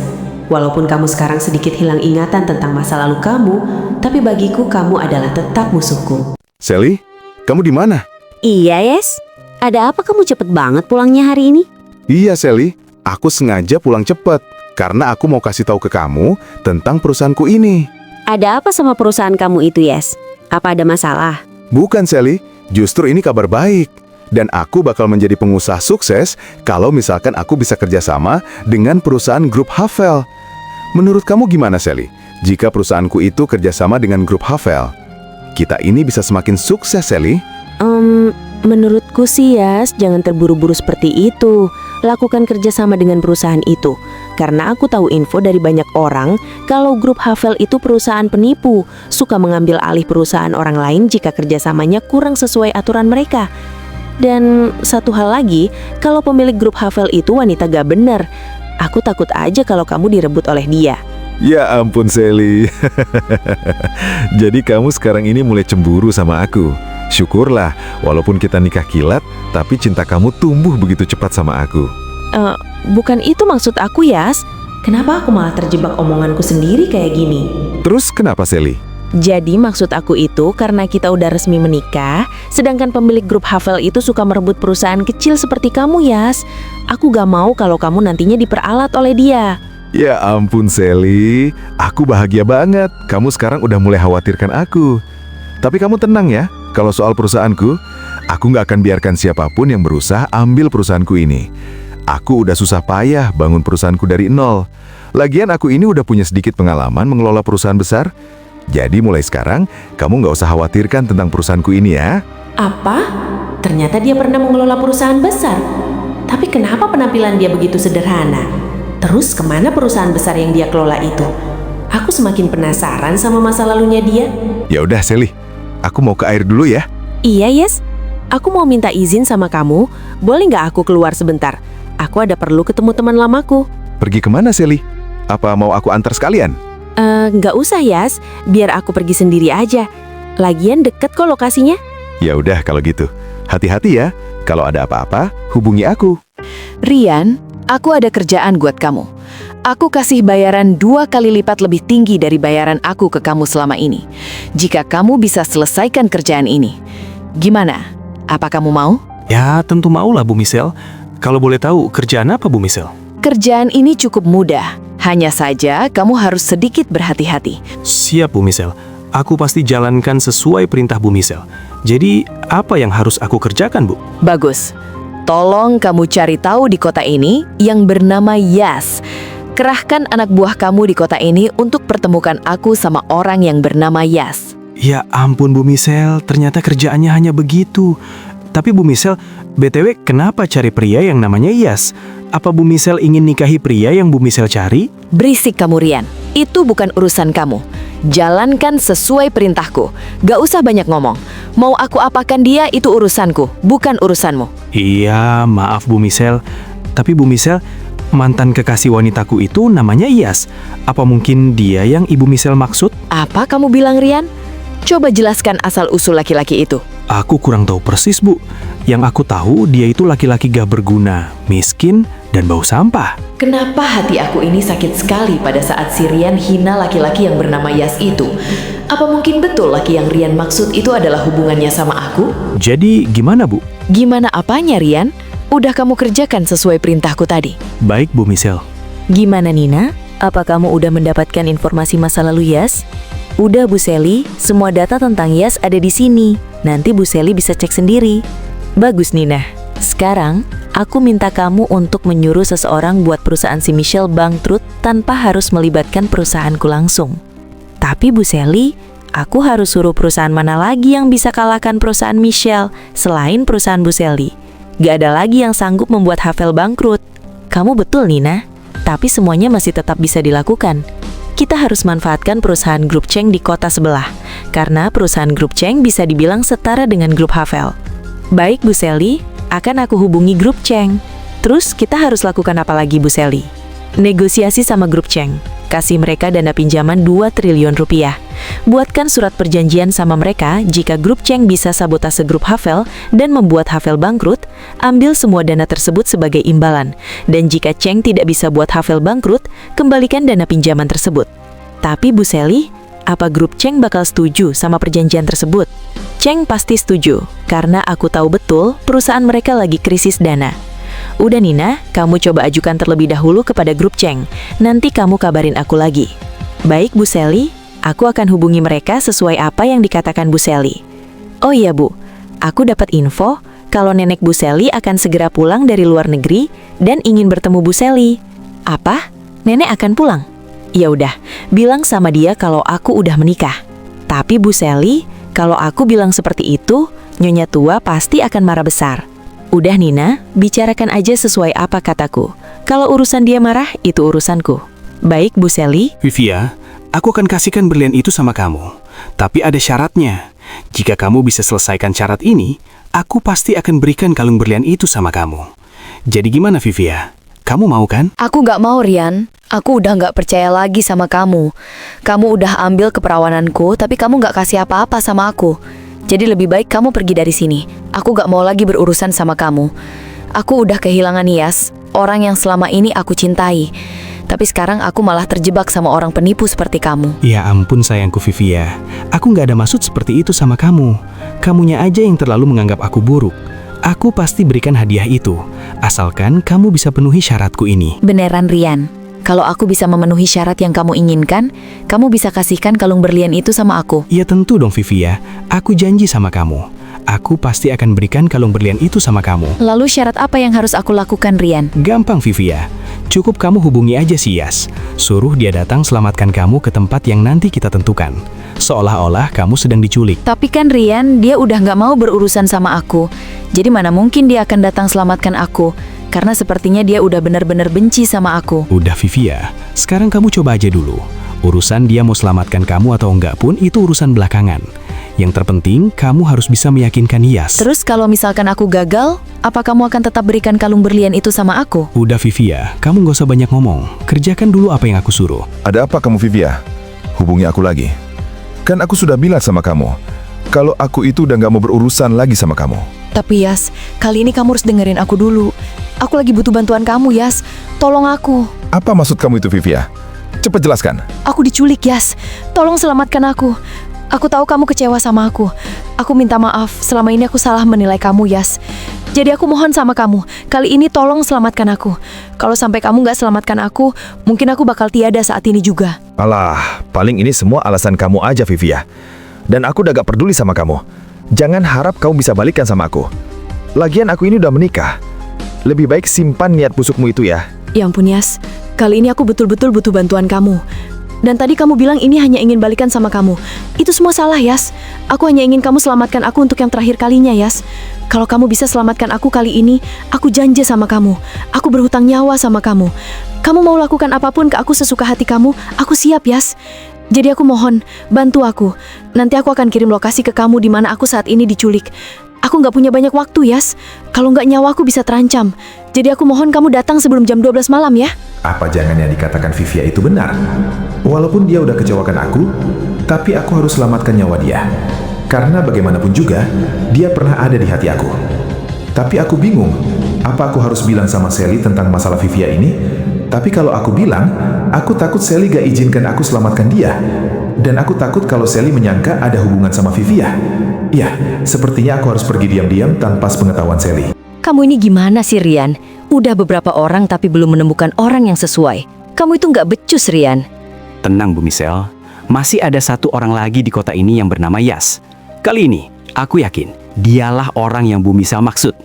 Walaupun kamu sekarang sedikit hilang ingatan tentang masa lalu kamu, tapi bagiku kamu adalah tetap musuhku. Sally, kamu di mana? Iya Yes, ada apa kamu cepet banget pulangnya hari ini? Iya, Sally. Aku sengaja pulang cepat karena aku mau kasih tahu ke kamu tentang perusahaanku ini. Ada apa sama perusahaan kamu itu, Yes? Apa ada masalah? Bukan, Sally. Justru ini kabar baik. Dan aku bakal menjadi pengusaha sukses kalau misalkan aku bisa kerjasama dengan perusahaan grup Havel. Menurut kamu gimana, Sally? Jika perusahaanku itu kerjasama dengan grup Havel, kita ini bisa semakin sukses, Sally. Menurutku sih, Yas, jangan terburu-buru seperti itu. Lakukan kerjasama dengan perusahaan itu. Karena aku tahu info dari banyak orang kalau grup Havel itu perusahaan penipu, suka mengambil alih perusahaan orang lain jika kerjasamanya kurang sesuai aturan mereka. Dan satu hal lagi, kalau pemilik grup Havel itu wanita gak bener, aku takut aja kalau kamu direbut oleh dia. Ya ampun, Sally. Jadi kamu sekarang ini mulai cemburu sama aku. Syukurlah, walaupun kita nikah kilat, tapi cinta kamu tumbuh begitu cepat sama aku. Bukan itu maksud aku, Yas. Kenapa aku malah terjebak omonganku sendiri kayak gini? Terus kenapa, Sally? Jadi maksud aku itu karena kita udah resmi menikah, sedangkan pemilik grup Havel itu suka merebut perusahaan kecil seperti kamu, Yas. Aku gak mau kalau kamu nantinya diperalat oleh dia. Ya ampun, Sally. Aku bahagia banget. Kamu sekarang udah mulai khawatirkan aku. Tapi kamu tenang ya. Kalau soal perusahaanku, aku nggak akan biarkan siapapun yang berusaha ambil perusahaanku ini. Aku udah susah payah bangun perusahaanku dari nol. Lagian aku ini udah punya sedikit pengalaman mengelola perusahaan besar. Jadi mulai sekarang, kamu nggak usah khawatirkan tentang perusahaanku ini ya. Apa? Ternyata dia pernah mengelola perusahaan besar. Tapi kenapa penampilan dia begitu sederhana? Terus kemana perusahaan besar yang dia kelola itu? Aku semakin penasaran sama masa lalunya dia. Ya udah, Sally. Aku mau ke air dulu ya. Iya, Yes. Aku mau minta izin sama kamu. Boleh nggak aku keluar sebentar? Aku ada perlu ketemu teman lamaku. Pergi kemana, Sally? Apa mau aku antar sekalian? Nggak usah, Yas. Biar aku pergi sendiri aja. Lagian deket kok lokasinya. Ya udah kalau gitu. Hati-hati ya. Kalau ada apa-apa, hubungi aku. Rian, aku ada kerjaan buat kamu. Aku kasih bayaran 2 kali lipat lebih tinggi dari bayaran aku ke kamu selama ini. Jika kamu bisa selesaikan kerjaan ini. Gimana? Apa kamu mau? Ya, tentu maulah Bu Michelle. Kalau boleh tahu, kerjaan apa Bu Michelle? Kerjaan ini cukup mudah. Hanya saja kamu harus sedikit berhati-hati. Siap Bu Michelle. Aku pasti jalankan sesuai perintah Bu Michelle. Jadi, apa yang harus aku kerjakan, Bu? Bagus. Tolong kamu cari tahu di kota ini yang bernama Yas. Kerahkan anak buah kamu di kota ini untuk pertemukan aku sama orang yang bernama Yas. Ya ampun Bu Michelle, ternyata kerjaannya hanya begitu. Tapi Bu Michelle, BTW kenapa cari pria yang namanya Yas? Apa Bu Michelle ingin nikahi pria yang Bu Michelle cari? Berisik kamu, Rian. Itu bukan urusan kamu. Jalankan sesuai perintahku. Gak usah banyak ngomong. Mau aku apakan dia itu urusanku, bukan urusanmu. Iya, maaf Bu Michelle. Tapi Bu Michelle, mantan kekasih wanitaku itu namanya Yas. Apa mungkin dia yang Ibu Michelle maksud? Apa kamu bilang, Rian? Coba jelaskan asal-usul laki-laki itu. Aku kurang tahu persis, Bu. Yang aku tahu dia itu laki-laki gak berguna, miskin, dan bau sampah. Kenapa hati aku ini sakit sekali pada saat si Rian hina laki-laki yang bernama Yas itu? Apa mungkin betul laki yang Rian maksud itu adalah hubungannya sama aku? Jadi gimana, Bu? Gimana apanya, Rian? Udah kamu kerjakan sesuai perintahku tadi. Baik, Bu Michelle. Gimana Nina? Apa kamu udah mendapatkan informasi masa lalu Yas? Udah Bu Sally, semua data tentang Yas ada di sini. Nanti Bu Sally bisa cek sendiri. Bagus Nina. Sekarang, aku minta kamu untuk menyuruh seseorang buat perusahaan si Michelle bangkrut tanpa harus melibatkan perusahaanku langsung. Tapi Bu Sally, aku harus suruh perusahaan mana lagi yang bisa kalahkan perusahaan Michelle selain perusahaan Bu Sally? Gak ada lagi yang sanggup membuat Havel bangkrut. Kamu betul Nina, tapi semuanya masih tetap bisa dilakukan. Kita harus manfaatkan perusahaan grup Cheng di kota sebelah, karena perusahaan grup Cheng bisa dibilang setara dengan grup Havel. Baik Bu Sally, akan aku hubungi grup Cheng. Terus kita harus lakukan apa lagi Bu Sally? Negosiasi sama grup Cheng. Kasih mereka dana pinjaman 2 triliun rupiah. Buatkan surat perjanjian sama mereka jika grup Cheng bisa sabotase grup Havel dan membuat Havel bangkrut, ambil semua dana tersebut sebagai imbalan. Dan jika Cheng tidak bisa buat Havel bangkrut, kembalikan dana pinjaman tersebut. Tapi Bu Sally, apa grup Cheng bakal setuju sama perjanjian tersebut? Cheng pasti setuju, karena aku tahu betul perusahaan mereka lagi krisis dana. Udah Nina, kamu coba ajukan terlebih dahulu kepada grup Cheng. Nanti kamu kabarin aku lagi. Baik Bu Sally, aku akan hubungi mereka sesuai apa yang dikatakan Bu Sally. Oh iya Bu, aku dapat info kalau nenek Bu Sally akan segera pulang dari luar negeri dan ingin bertemu Bu Sally. Apa? Nenek akan pulang? Ya udah, bilang sama dia kalau aku udah menikah. Tapi Bu Sally, kalau aku bilang seperti itu, Nyonya tua pasti akan marah besar. Udah Nina, bicarakan aja sesuai apa kataku. Kalau urusan dia marah, itu urusanku. Baik Bu Sally. Vivia, aku akan kasihkan berlian itu sama kamu. Tapi ada syaratnya. Jika kamu bisa selesaikan syarat ini, aku pasti akan berikan kalung berlian itu sama kamu. Jadi gimana Vivia? Kamu mau kan? Aku gak mau, Rian. Aku udah gak percaya lagi sama kamu. Kamu udah ambil keperawananku, tapi kamu gak kasih apa-apa sama aku. Jadi lebih baik kamu pergi dari sini. Aku gak mau lagi berurusan sama kamu. Aku udah kehilangan Yas, orang yang selama ini aku cintai. Tapi sekarang aku malah terjebak sama orang penipu seperti kamu. Ya ampun sayangku Vivia. Aku gak ada maksud seperti itu sama kamu. Kamunya aja yang terlalu menganggap aku buruk. Aku pasti berikan hadiah itu, asalkan kamu bisa penuhi syaratku ini. Beneran Rian, kalau aku bisa memenuhi syarat yang kamu inginkan, kamu bisa kasihkan kalung berlian itu sama aku. Ya tentu dong Vivia, aku janji sama kamu. Aku pasti akan berikan kalung berlian itu sama kamu. Lalu syarat apa yang harus aku lakukan Rian? Gampang Vivia, cukup kamu hubungi aja si Yas. Suruh dia datang selamatkan kamu ke tempat yang nanti kita tentukan. Seolah-olah kamu sedang diculik. Tapi kan Rian, dia udah gak mau berurusan sama aku. Jadi mana mungkin dia akan datang selamatkan aku? Karena sepertinya dia udah benar-benar benci sama aku. Udah Vivia, sekarang kamu coba aja dulu. Urusan dia mau selamatkan kamu atau enggak pun itu urusan belakangan. Yang terpenting, kamu harus bisa meyakinkan Yas. Terus kalau misalkan aku gagal, apa kamu akan tetap berikan kalung berlian itu sama aku? Udah Vivia, kamu gak usah banyak ngomong. Kerjakan dulu apa yang aku suruh. Ada apa kamu Vivia? Hubungi aku lagi. Kan aku sudah bilang sama kamu, kalau aku itu udah gak mau berurusan lagi sama kamu. Tapi Yas, kali ini kamu harus dengerin aku dulu. Aku lagi butuh bantuan kamu Yas. Tolong aku. Apa maksud kamu itu Vivia? Cepat jelaskan. Aku diculik Yas. Tolong selamatkan aku. Aku tahu kamu kecewa sama aku. Aku minta maaf, selama ini aku salah menilai kamu, Yas. Jadi aku mohon sama kamu, kali ini tolong selamatkan aku. Kalau sampai kamu gak selamatkan aku, mungkin aku bakal tiada saat ini juga. Alah, paling ini semua alasan kamu aja, Vivia. Dan aku udah gak peduli sama kamu. Jangan harap kamu bisa balikan sama aku. Lagian aku ini udah menikah. Lebih baik simpan niat busukmu itu ya. Ya ampun, Yas. Kali ini aku betul-betul butuh bantuan kamu. Dan tadi kamu bilang ini hanya ingin balikan sama kamu. Itu semua salah, Yas. Aku hanya ingin kamu selamatkan aku untuk yang terakhir kalinya, Yas. Kalau kamu bisa selamatkan aku kali ini, aku janji sama kamu. Aku berhutang nyawa sama kamu. Kamu mau lakukan apapun ke aku sesuka hati kamu, aku siap, Yas. Jadi aku mohon, bantu aku. Nanti aku akan kirim lokasi ke kamu di mana aku saat ini diculik. Aku nggak punya banyak waktu, Yas. Kalau nggak nyawa aku bisa terancam. Jadi aku mohon kamu datang sebelum jam 12 malam ya. Apa jangan yang dikatakan Vivia itu benar? Walaupun dia udah kecewakan aku, tapi aku harus selamatkan nyawa dia. Karena bagaimanapun juga, dia pernah ada di hati aku. Tapi aku bingung, apa aku harus bilang sama Sally tentang masalah Vivia ini? Tapi kalau aku bilang, aku takut Sally gak izinkan aku selamatkan dia. Dan aku takut kalau Sally menyangka ada hubungan sama Vivia. Ya, sepertinya aku harus pergi diam-diam tanpa sepengetahuan Sally. Kamu ini gimana sih, Rian? Udah beberapa orang tapi belum menemukan orang yang sesuai. Kamu itu nggak becus, Rian. Tenang Bu Michelle, masih ada satu orang lagi di kota ini yang bernama Yas. Kali ini, aku yakin dialah orang yang Bu Michelle maksud.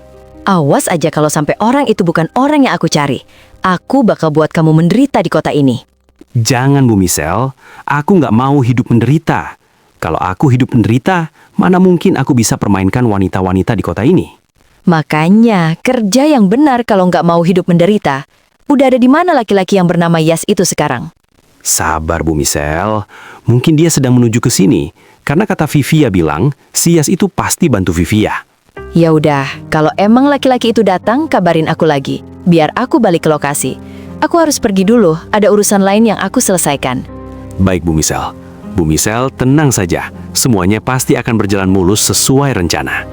Awas aja kalau sampai orang itu bukan orang yang aku cari. Aku bakal buat kamu menderita di kota ini. Jangan Bu Michelle, aku nggak mau hidup menderita. Kalau aku hidup menderita, mana mungkin aku bisa permainkan wanita-wanita di kota ini? Makanya, kerja yang benar kalau nggak mau hidup menderita. Udah ada di mana laki-laki yang bernama Yas itu sekarang? Sabar Bu Michelle, mungkin dia sedang menuju ke sini. Karena kata Vivia bilang, si Yas itu pasti bantu Vivia. Ya udah, kalau emang laki-laki itu datang, kabarin aku lagi. Biar aku balik ke lokasi. Aku harus pergi dulu, ada urusan lain yang aku selesaikan. Baik Bu Michelle. Bu Michelle, tenang saja. Semuanya pasti akan berjalan mulus sesuai rencana.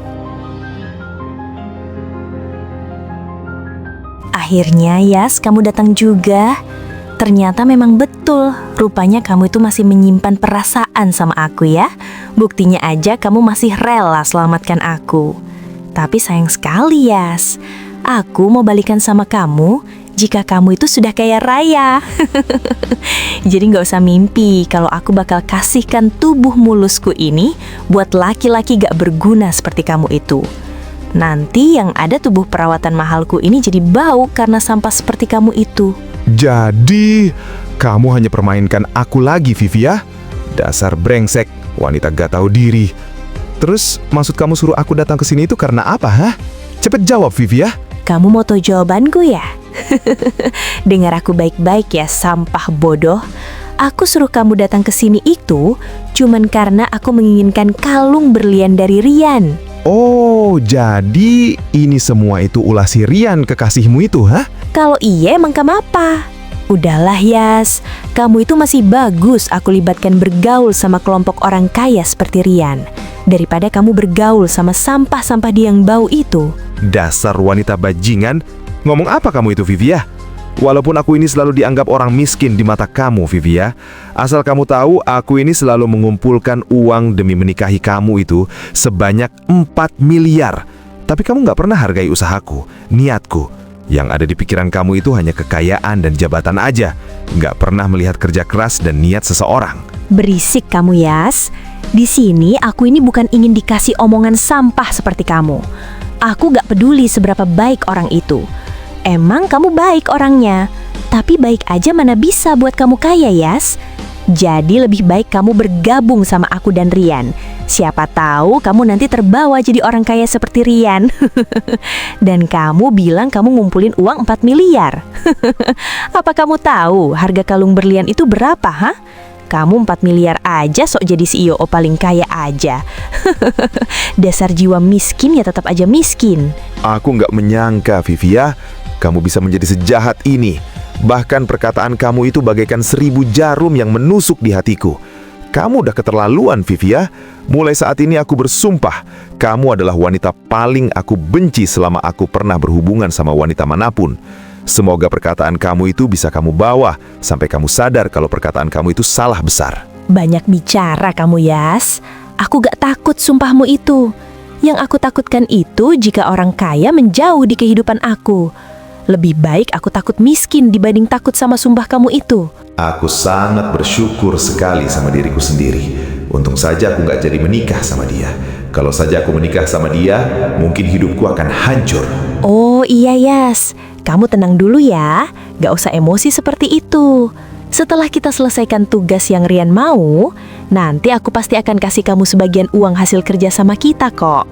Akhirnya, Yas, kamu datang juga. Ternyata memang betul, rupanya kamu itu masih menyimpan perasaan sama aku ya. Buktinya aja kamu masih rela selamatkan aku. Tapi sayang sekali, Yas. Aku mau balikan sama kamu jika kamu itu sudah kaya raya. Jadi nggak usah mimpi kalau aku bakal kasihkan tubuh mulusku ini buat laki-laki gak berguna seperti kamu itu. Nanti yang ada tubuh perawatan mahalku ini jadi bau karena sampah seperti kamu itu. Jadi, kamu hanya permainkan aku lagi, Vivi ya? Dasar brengsek, wanita gak tahu diri. Terus, maksud kamu suruh aku datang ke sini itu karena apa, hah? Cepet jawab, Vivi ya. Kamu mau tahu jawabanku ya? Dengar aku baik-baik ya, sampah bodoh. Aku suruh kamu datang ke sini itu cuman karena aku menginginkan kalung berlian dari Rian. Oh, jadi ini semua itu ulah si Rian kekasihmu itu, hah? Kalau iya emang kamu apa? Udahlah Yas, kamu itu masih bagus aku libatkan bergaul sama kelompok orang kaya seperti Rian daripada kamu bergaul sama sampah-sampah dia yang bau itu. Dasar wanita bajingan. Ngomong apa kamu itu, Vivi ya? Walaupun aku ini selalu dianggap orang miskin di mata kamu, Vivi ya. Asal kamu tahu, aku ini selalu mengumpulkan uang demi menikahi kamu itu sebanyak 4 miliar. Tapi kamu gak pernah hargai usahaku, niatku. Yang ada di pikiran kamu itu hanya kekayaan dan jabatan aja. Gak pernah melihat kerja keras dan niat seseorang. Berisik kamu Yas. Di sini aku ini bukan ingin dikasih omongan sampah seperti kamu. Aku gak peduli seberapa baik orang itu. Emang kamu baik orangnya, tapi baik aja mana bisa buat kamu kaya Yas. Jadi lebih baik kamu bergabung sama aku dan Rian. Siapa tahu kamu nanti terbawa jadi orang kaya seperti Rian. Dan kamu bilang kamu ngumpulin uang 4 miliar. Apa kamu tahu harga kalung berlian itu berapa, ha? Kamu 4 miliar aja sok jadi CEO paling kaya aja. Dasar jiwa miskin ya tetap aja miskin. Aku nggak menyangka, Vivi ya, kamu bisa menjadi sejahat ini. Bahkan perkataan kamu itu bagaikan 1000 jarum yang menusuk di hatiku. Kamu udah keterlaluan, Vivi ya. Mulai saat ini aku bersumpah, kamu adalah wanita paling aku benci selama aku pernah berhubungan sama wanita manapun. Semoga perkataan kamu itu bisa kamu bawa sampai kamu sadar kalau perkataan kamu itu salah besar. Banyak bicara kamu Yas. Aku gak takut sumpahmu itu. Yang aku takutkan itu jika orang kaya menjauh di kehidupan aku. Lebih baik aku takut miskin dibanding takut sama sumpah kamu itu. Aku sangat bersyukur sekali sama diriku sendiri. Untung saja aku gak jadi menikah sama dia. Kalau saja aku menikah sama dia, mungkin hidupku akan hancur. Oh iya Yas, kamu tenang dulu ya. Gak usah emosi seperti itu. Setelah kita selesaikan tugas yang Rian mau, nanti aku pasti akan kasih kamu sebagian uang hasil kerja sama kita kok.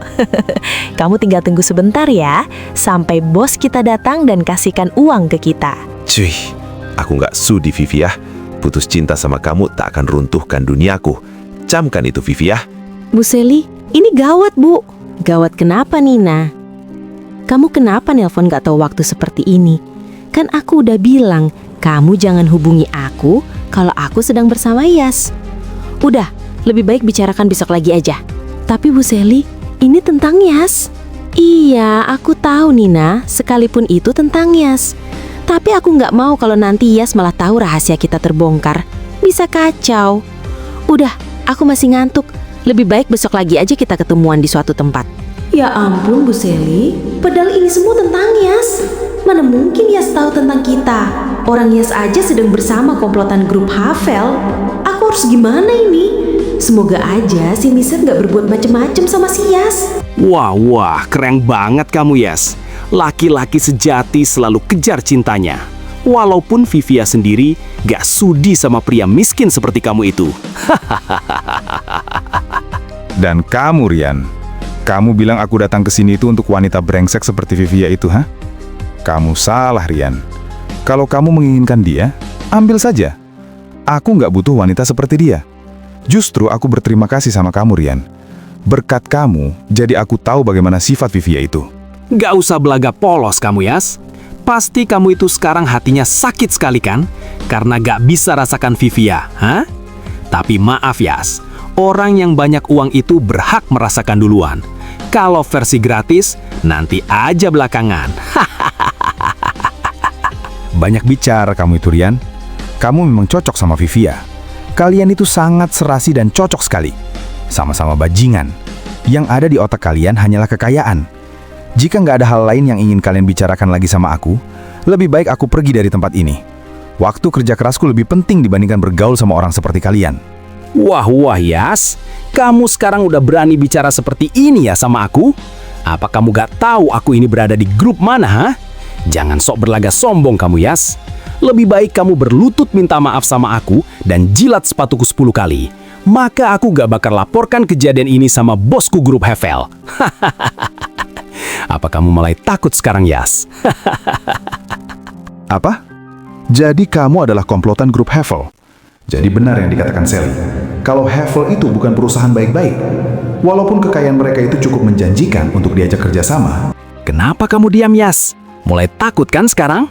Kamu tinggal tunggu sebentar ya, sampai bos kita datang dan kasihkan uang ke kita. Cuy, aku gak sudi, Vivi ya. Putus cinta sama kamu tak akan runtuhkan duniaku. Camkan itu, Vivi ya. Bu Seli, ini gawat Bu. Gawat kenapa Nina? Kamu kenapa nelpon gak tahu waktu seperti ini? Kan aku udah bilang, kamu jangan hubungi aku kalau aku sedang bersama Yas. Udah, lebih baik bicarakan besok lagi aja. Tapi Bu Seli, ini tentang Yas. Iya, aku tahu Nina, sekalipun itu tentang Yas. Tapi aku gak mau kalau nanti Yas malah tahu rahasia kita terbongkar. Bisa kacau. Udah, aku masih ngantuk. Lebih baik besok lagi aja kita ketemuan di suatu tempat. Ya ampun Bu Seli, padahal ini semua tentang Yas. Mana mungkin Yas tahu tentang kita? Orang Yas aja sedang bersama komplotan grup Havel. Aku harus gimana ini? Semoga aja si Niset gak berbuat macem-macem sama si Yas. Wah, keren banget kamu Yas. Laki-laki sejati selalu kejar cintanya. Walaupun Vivia sendiri gak sudi sama pria miskin seperti kamu itu. Dan kamu, Rian, kamu bilang aku datang ke sini itu untuk wanita brengsek seperti Vivia itu, ha? Kamu salah, Rian. Kalau kamu menginginkan dia, ambil saja. Aku nggak butuh wanita seperti dia. Justru aku berterima kasih sama kamu, Rian. Berkat kamu, jadi aku tahu bagaimana sifat Vivia itu. Gak usah belaga polos kamu Yas. Pasti kamu itu sekarang hatinya sakit sekali kan? Karena gak bisa rasakan Vivia, ha? Tapi maaf Yas, orang yang banyak uang itu berhak merasakan duluan. Kalau versi gratis, nanti aja belakangan. Banyak bicara kamu itu, Rian. Kamu memang cocok sama Vivia. Kalian itu sangat serasi dan cocok sekali. Sama-sama bajingan. Yang ada di otak kalian hanyalah kekayaan. Jika nggak ada hal lain yang ingin kalian bicarakan lagi sama aku, lebih baik aku pergi dari tempat ini. Waktu kerja kerasku lebih penting dibandingkan bergaul sama orang seperti kalian. Wah, Yas. Kamu sekarang udah berani bicara seperti ini ya sama aku? Apa kamu gak tahu aku ini berada di grup mana, ha? Jangan sok berlagak sombong kamu, Yas. Lebih baik kamu berlutut minta maaf sama aku dan jilat sepatuku 10 kali. Maka aku gak bakal laporkan kejadian ini sama bosku grup Havel. Apa kamu mulai takut sekarang, Yas? Apa? Jadi kamu adalah komplotan grup Havel? Jadi benar yang dikatakan Sally. Kalau Havel itu bukan perusahaan baik-baik. Walaupun kekayaan mereka itu cukup menjanjikan untuk diajak kerjasama. Kenapa kamu diam, Yas? Mulai takut kan sekarang?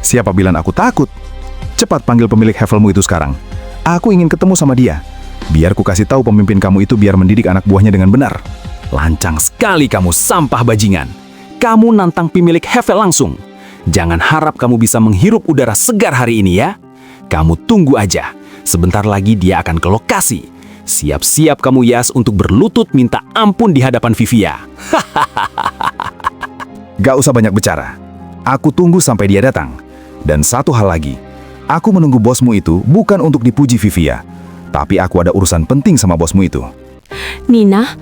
Siapa bilang aku takut? Cepat panggil pemilik Havelmu itu sekarang. Aku ingin ketemu sama dia. Biar ku kasih tahu pemimpin kamu itu biar mendidik anak buahnya dengan benar. Lancang sekali kamu, sampah bajingan. Kamu nantang pemilik Havel langsung. Jangan harap kamu bisa menghirup udara segar hari ini ya. Kamu tunggu aja. Sebentar lagi dia akan ke lokasi. Siap-siap kamu, Yas, untuk berlutut minta ampun di hadapan Vivia. Gak usah banyak bicara. Aku tunggu sampai dia datang. Dan satu hal lagi. Aku menunggu bosmu itu bukan untuk dipuji Vivia. Tapi aku ada urusan penting sama bosmu itu. Nina,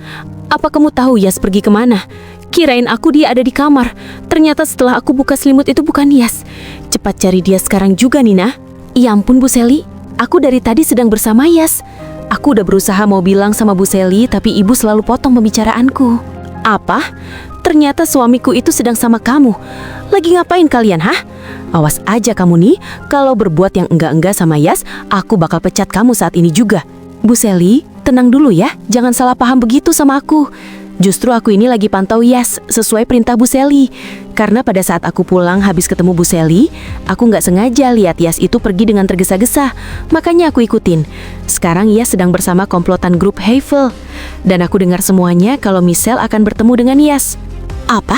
apa kamu tahu Yas pergi kemana? Kirain aku dia ada di kamar. Ternyata setelah aku buka selimut itu bukan Yas. Cepat cari dia sekarang juga, Nina. Ya ampun, Bu Sally. Aku dari tadi sedang bersama Yas. Aku udah berusaha mau bilang sama Bu Sally, tapi ibu selalu potong pembicaraanku. Apa? Ternyata suamiku itu sedang sama kamu. Lagi ngapain kalian, hah? Awas aja kamu nih, kalau berbuat yang enggak-enggak sama Yas, aku bakal pecat kamu saat ini juga. Bu Sally, tenang dulu ya, jangan salah paham begitu sama aku. Justru aku ini lagi pantau Yas sesuai perintah Bu Sally. Karena pada saat aku pulang habis ketemu Bu Sally, aku nggak sengaja lihat Yas itu pergi dengan tergesa-gesa. Makanya aku ikutin. Sekarang Yas sedang bersama komplotan grup Havel. Dan aku dengar semuanya kalau Michelle akan bertemu dengan Yas. Apa?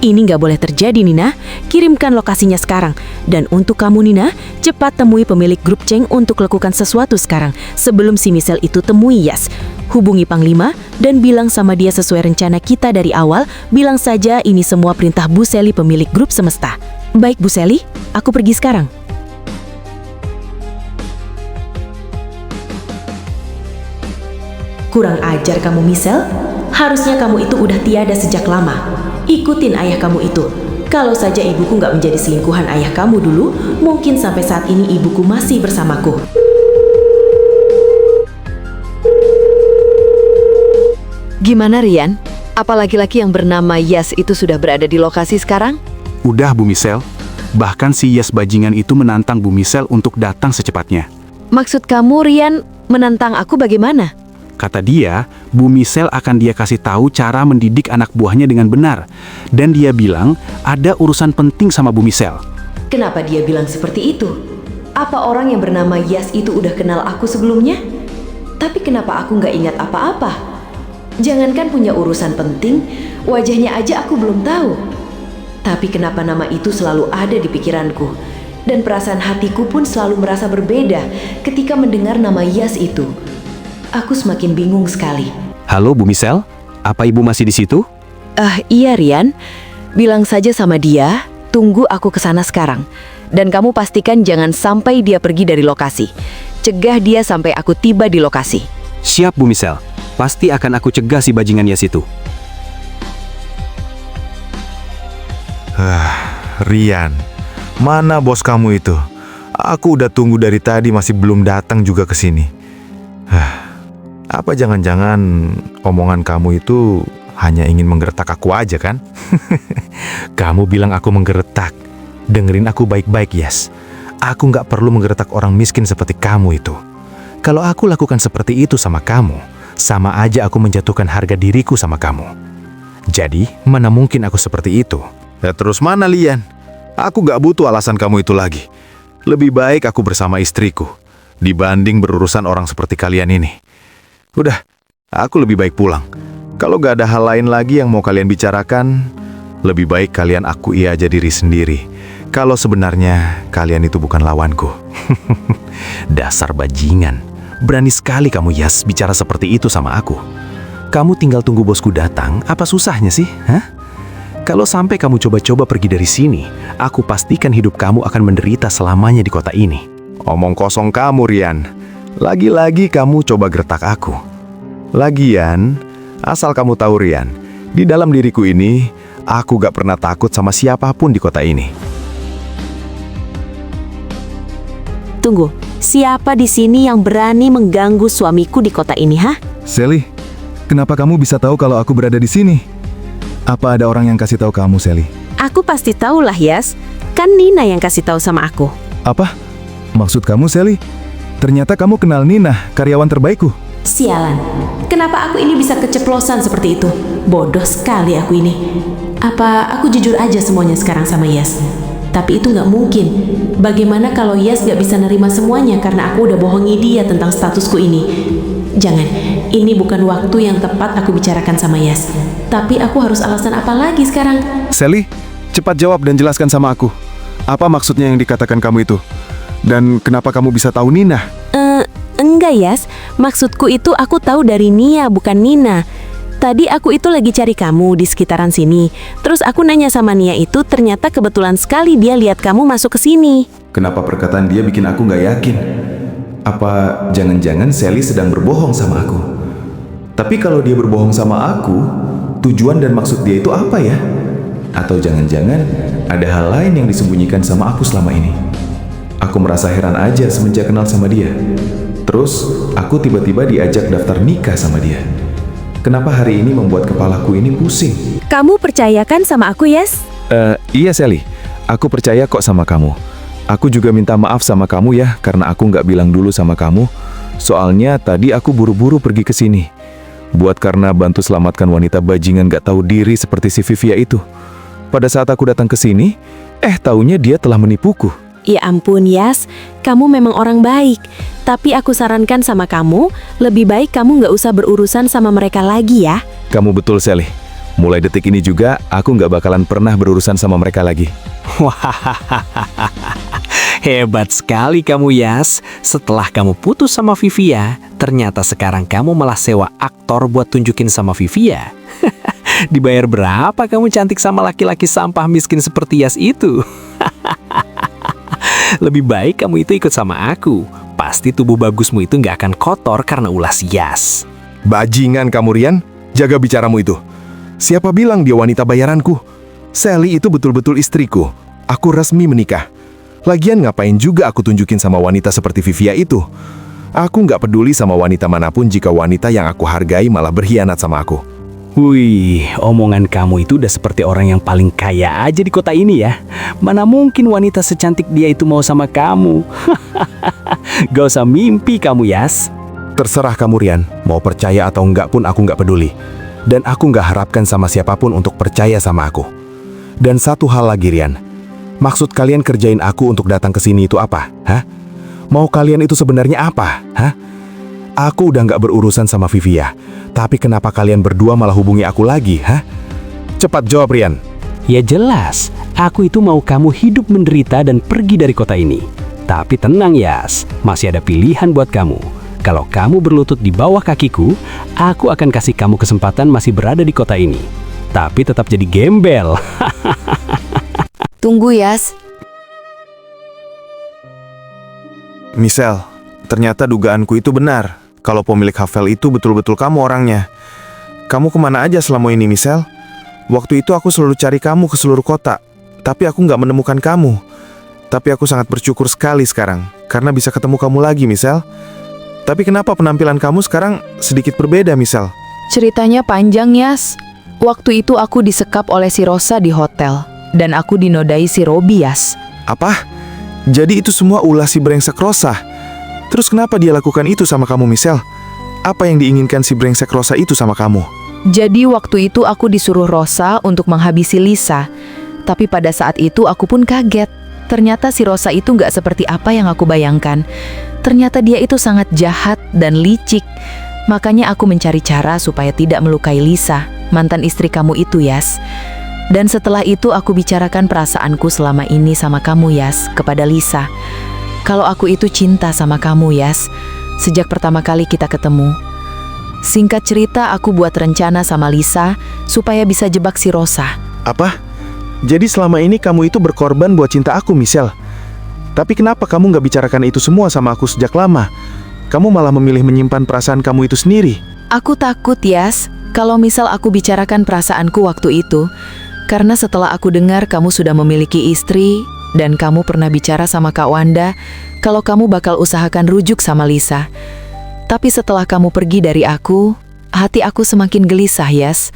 Ini nggak boleh terjadi, Nina. Kirimkan lokasinya sekarang. Dan untuk kamu, Nina, cepat temui pemilik grup Cheng untuk lakukan sesuatu sekarang sebelum si Michelle itu temui Yas. Hubungi Panglima dan bilang sama dia sesuai rencana kita dari awal. Bilang saja ini semua perintah Bu Sally, pemilik grup semesta. Baik, Bu Sally, aku pergi sekarang. Kurang ajar kamu, Michelle. Harusnya kamu itu udah tiada sejak lama. Ikutin ayah kamu itu. Kalau saja ibuku nggak menjadi selingkuhan ayah kamu dulu, mungkin sampai saat ini ibuku masih bersamaku. Gimana, Rian? Apa laki-laki yang bernama Yas itu sudah berada di lokasi sekarang? Udah, Bu Michelle. Bahkan si Yas bajingan itu menantang Bu Michelle untuk datang secepatnya. Maksud kamu, Rian, menantang aku bagaimana? Kata dia, Bu Michelle akan dia kasih tahu cara mendidik anak buahnya dengan benar. Dan dia bilang ada urusan penting sama Bu Michelle. Kenapa dia bilang seperti itu? Apa orang yang bernama Yas itu udah kenal aku sebelumnya? Tapi kenapa aku nggak ingat apa-apa? Jangankan punya urusan penting, wajahnya aja aku belum tahu. Tapi kenapa nama itu selalu ada di pikiranku? Dan perasaan hatiku pun selalu merasa berbeda ketika mendengar nama Yas itu. Aku semakin bingung sekali. Halo, Bu Michelle? Apa ibu masih di situ? Iya, Rian. Bilang saja sama dia, tunggu aku ke sana sekarang. Dan kamu pastikan jangan sampai dia pergi dari lokasi. Cegah dia sampai aku tiba di lokasi. Siap, Bu Michelle. Pasti akan aku cegah si bajingan Yas itu. Rian, mana bos kamu itu? Aku udah tunggu dari tadi masih belum datang juga ke sini. Apa jangan-jangan omongan kamu itu hanya ingin menggertak aku aja kan? Kamu bilang aku menggertak. Dengerin aku baik-baik, Yas. Aku nggak perlu menggertak orang miskin seperti kamu itu. Kalau aku lakukan seperti itu sama kamu, sama aja aku menjatuhkan harga diriku sama kamu. Jadi, mana mungkin aku seperti itu? Ya terus mana, Lian? Aku nggak butuh alasan kamu itu lagi. Lebih baik aku bersama istriku dibanding berurusan orang seperti kalian ini. Udah, aku lebih baik pulang. Kalau gak ada hal lain lagi yang mau kalian bicarakan, lebih baik kalian akui aja diri sendiri. Kalau sebenarnya kalian itu bukan lawanku. Dasar bajingan. Berani sekali kamu, Yas, bicara seperti itu sama aku. Kamu tinggal tunggu bosku datang, apa susahnya sih? Hah? Kalau sampai kamu coba-coba pergi dari sini, aku pastikan hidup kamu akan menderita selamanya di kota ini. Omong kosong kamu, Rian. Lagi-lagi kamu coba gertak aku. Lagian, asal kamu tahu, Rian, di dalam diriku ini, aku gak pernah takut sama siapapun di kota ini. Tunggu, siapa di sini yang berani mengganggu suamiku di kota ini, hah? Sally, kenapa kamu bisa tahu kalau aku berada di sini? Apa ada orang yang kasih tahu kamu, Sally? Aku pasti tahu lah, Yas. Kan Nina yang kasih tahu sama aku. Apa? Maksud kamu, Sally? Ternyata kamu kenal Nina, karyawan terbaikku. Sialan, kenapa aku ini bisa keceplosan seperti itu? Bodoh sekali aku ini. Apa aku jujur aja semuanya sekarang sama Yas? Tapi itu nggak mungkin. Bagaimana kalau Yas nggak bisa nerima semuanya karena aku udah bohongi dia tentang statusku ini? Jangan, ini bukan waktu yang tepat aku bicarakan sama Yas. Tapi aku harus alasan apa lagi sekarang? Sally, cepat jawab dan jelaskan sama aku. Apa maksudnya yang dikatakan kamu itu? Dan kenapa kamu bisa tahu Nina? Enggak, Yas. Maksudku itu aku tahu dari Nia, bukan Nina. Tadi aku itu lagi cari kamu di sekitaran sini. Terus aku nanya sama Nia itu, ternyata kebetulan sekali dia lihat kamu masuk ke sini. Kenapa perkataan dia bikin aku nggak yakin? Apa jangan-jangan Sally sedang berbohong sama aku? Tapi kalau dia berbohong sama aku, tujuan dan maksud dia itu apa ya? Atau jangan-jangan ada hal lain yang disembunyikan sama aku selama ini? Aku merasa heran aja semenjak kenal sama dia. Terus, aku tiba-tiba diajak daftar nikah sama dia. Kenapa hari ini membuat kepalaku ini pusing? Kamu percayakan sama aku, Yas? Iya, Sally. Aku percaya kok sama kamu. Aku juga minta maaf sama kamu ya, karena aku nggak bilang dulu sama kamu. Soalnya tadi aku buru-buru pergi ke sini. Buat karena bantu selamatkan wanita bajingan nggak tahu diri seperti si Vivia itu. Pada saat aku datang ke sini, taunya dia telah menipuku. Ya ampun, Yas, kamu memang orang baik. Tapi aku sarankan sama kamu, lebih baik kamu nggak usah berurusan sama mereka lagi ya. Kamu betul, Sally. Mulai detik ini juga, aku nggak bakalan pernah berurusan sama mereka lagi. Hebat sekali kamu, Yas. Setelah kamu putus sama Vivia, ternyata sekarang kamu malah sewa aktor buat tunjukin sama Vivia. Dibayar berapa kamu cantik sama laki-laki sampah miskin seperti Yas itu? Lebih baik kamu itu ikut sama aku. Pasti tubuh bagusmu itu nggak akan kotor karena ulas Yas. Bajingan kamu, Rian. Jaga bicaramu itu. Siapa bilang dia wanita bayaranku? Sally itu betul-betul istriku. Aku resmi menikah. Lagian ngapain juga aku tunjukin sama wanita seperti Vivia itu? Aku nggak peduli sama wanita manapun jika wanita yang aku hargai malah berkhianat sama aku. Wih, omongan kamu itu udah seperti orang yang paling kaya aja di kota ini ya. Mana mungkin wanita secantik dia itu mau sama kamu? Gak usah mimpi kamu, Yas. Terserah kamu, Rian. Mau percaya atau enggak pun aku nggak peduli. Dan aku nggak harapkan sama siapapun untuk percaya sama aku. Dan satu hal lagi, Rian. Maksud kalian kerjain aku untuk datang ke sini itu apa? Hah? Mau kalian itu sebenarnya apa? Hah? Aku udah nggak berurusan sama Vivia. Tapi kenapa kalian berdua malah hubungi aku lagi, hah? Cepat jawab, Rian. Ya jelas, aku itu mau kamu hidup menderita dan pergi dari kota ini. Tapi tenang, Yas, masih ada pilihan buat kamu. Kalau kamu berlutut di bawah kakiku, aku akan kasih kamu kesempatan masih berada di kota ini. Tapi tetap jadi gembel. Tunggu, Yas. Michelle, ternyata dugaanku itu benar. Kalau pemilik Havel itu betul-betul kamu orangnya. Kamu kemana aja selama ini, Michelle? Waktu itu aku selalu cari kamu ke seluruh kota. Tapi aku nggak menemukan kamu. Tapi aku sangat bersyukur sekali sekarang. Karena bisa ketemu kamu lagi, Michelle. Tapi kenapa penampilan kamu sekarang sedikit berbeda, Michelle? Ceritanya panjang, Yas. Waktu itu aku disekap oleh si Rosa di hotel. Dan aku dinodai si Robi, Yas. Apa? Jadi itu semua ulah si brengsek Rosa? Terus kenapa dia lakukan itu sama kamu, Michelle? Apa yang diinginkan si brengsek Rosa itu sama kamu? Jadi waktu itu aku disuruh Rosa untuk menghabisi Lisa. Tapi pada saat itu aku pun kaget. Ternyata si Rosa itu nggak seperti apa yang aku bayangkan. Ternyata dia itu sangat jahat dan licik. Makanya aku mencari cara supaya tidak melukai Lisa, mantan istri kamu itu, Yas. Dan setelah itu aku bicarakan perasaanku selama ini sama kamu, Yas, kepada Lisa. Kalau aku itu cinta sama kamu, Yas, sejak pertama kali kita ketemu. Singkat cerita, aku buat rencana sama Lisa supaya bisa jebak si Rosa. Apa? Jadi selama ini kamu itu berkorban buat cinta aku, Michelle. Tapi kenapa kamu nggak bicarakan itu semua sama aku sejak lama? Kamu malah memilih menyimpan perasaan kamu itu sendiri. Aku takut, Yas, kalau misal aku bicarakan perasaanku waktu itu. Karena setelah aku dengar kamu sudah memiliki istri, dan kamu pernah bicara sama Kak Wanda kalau kamu bakal usahakan rujuk sama Lisa. Tapi setelah kamu pergi dari aku, hati aku semakin gelisah, Yas.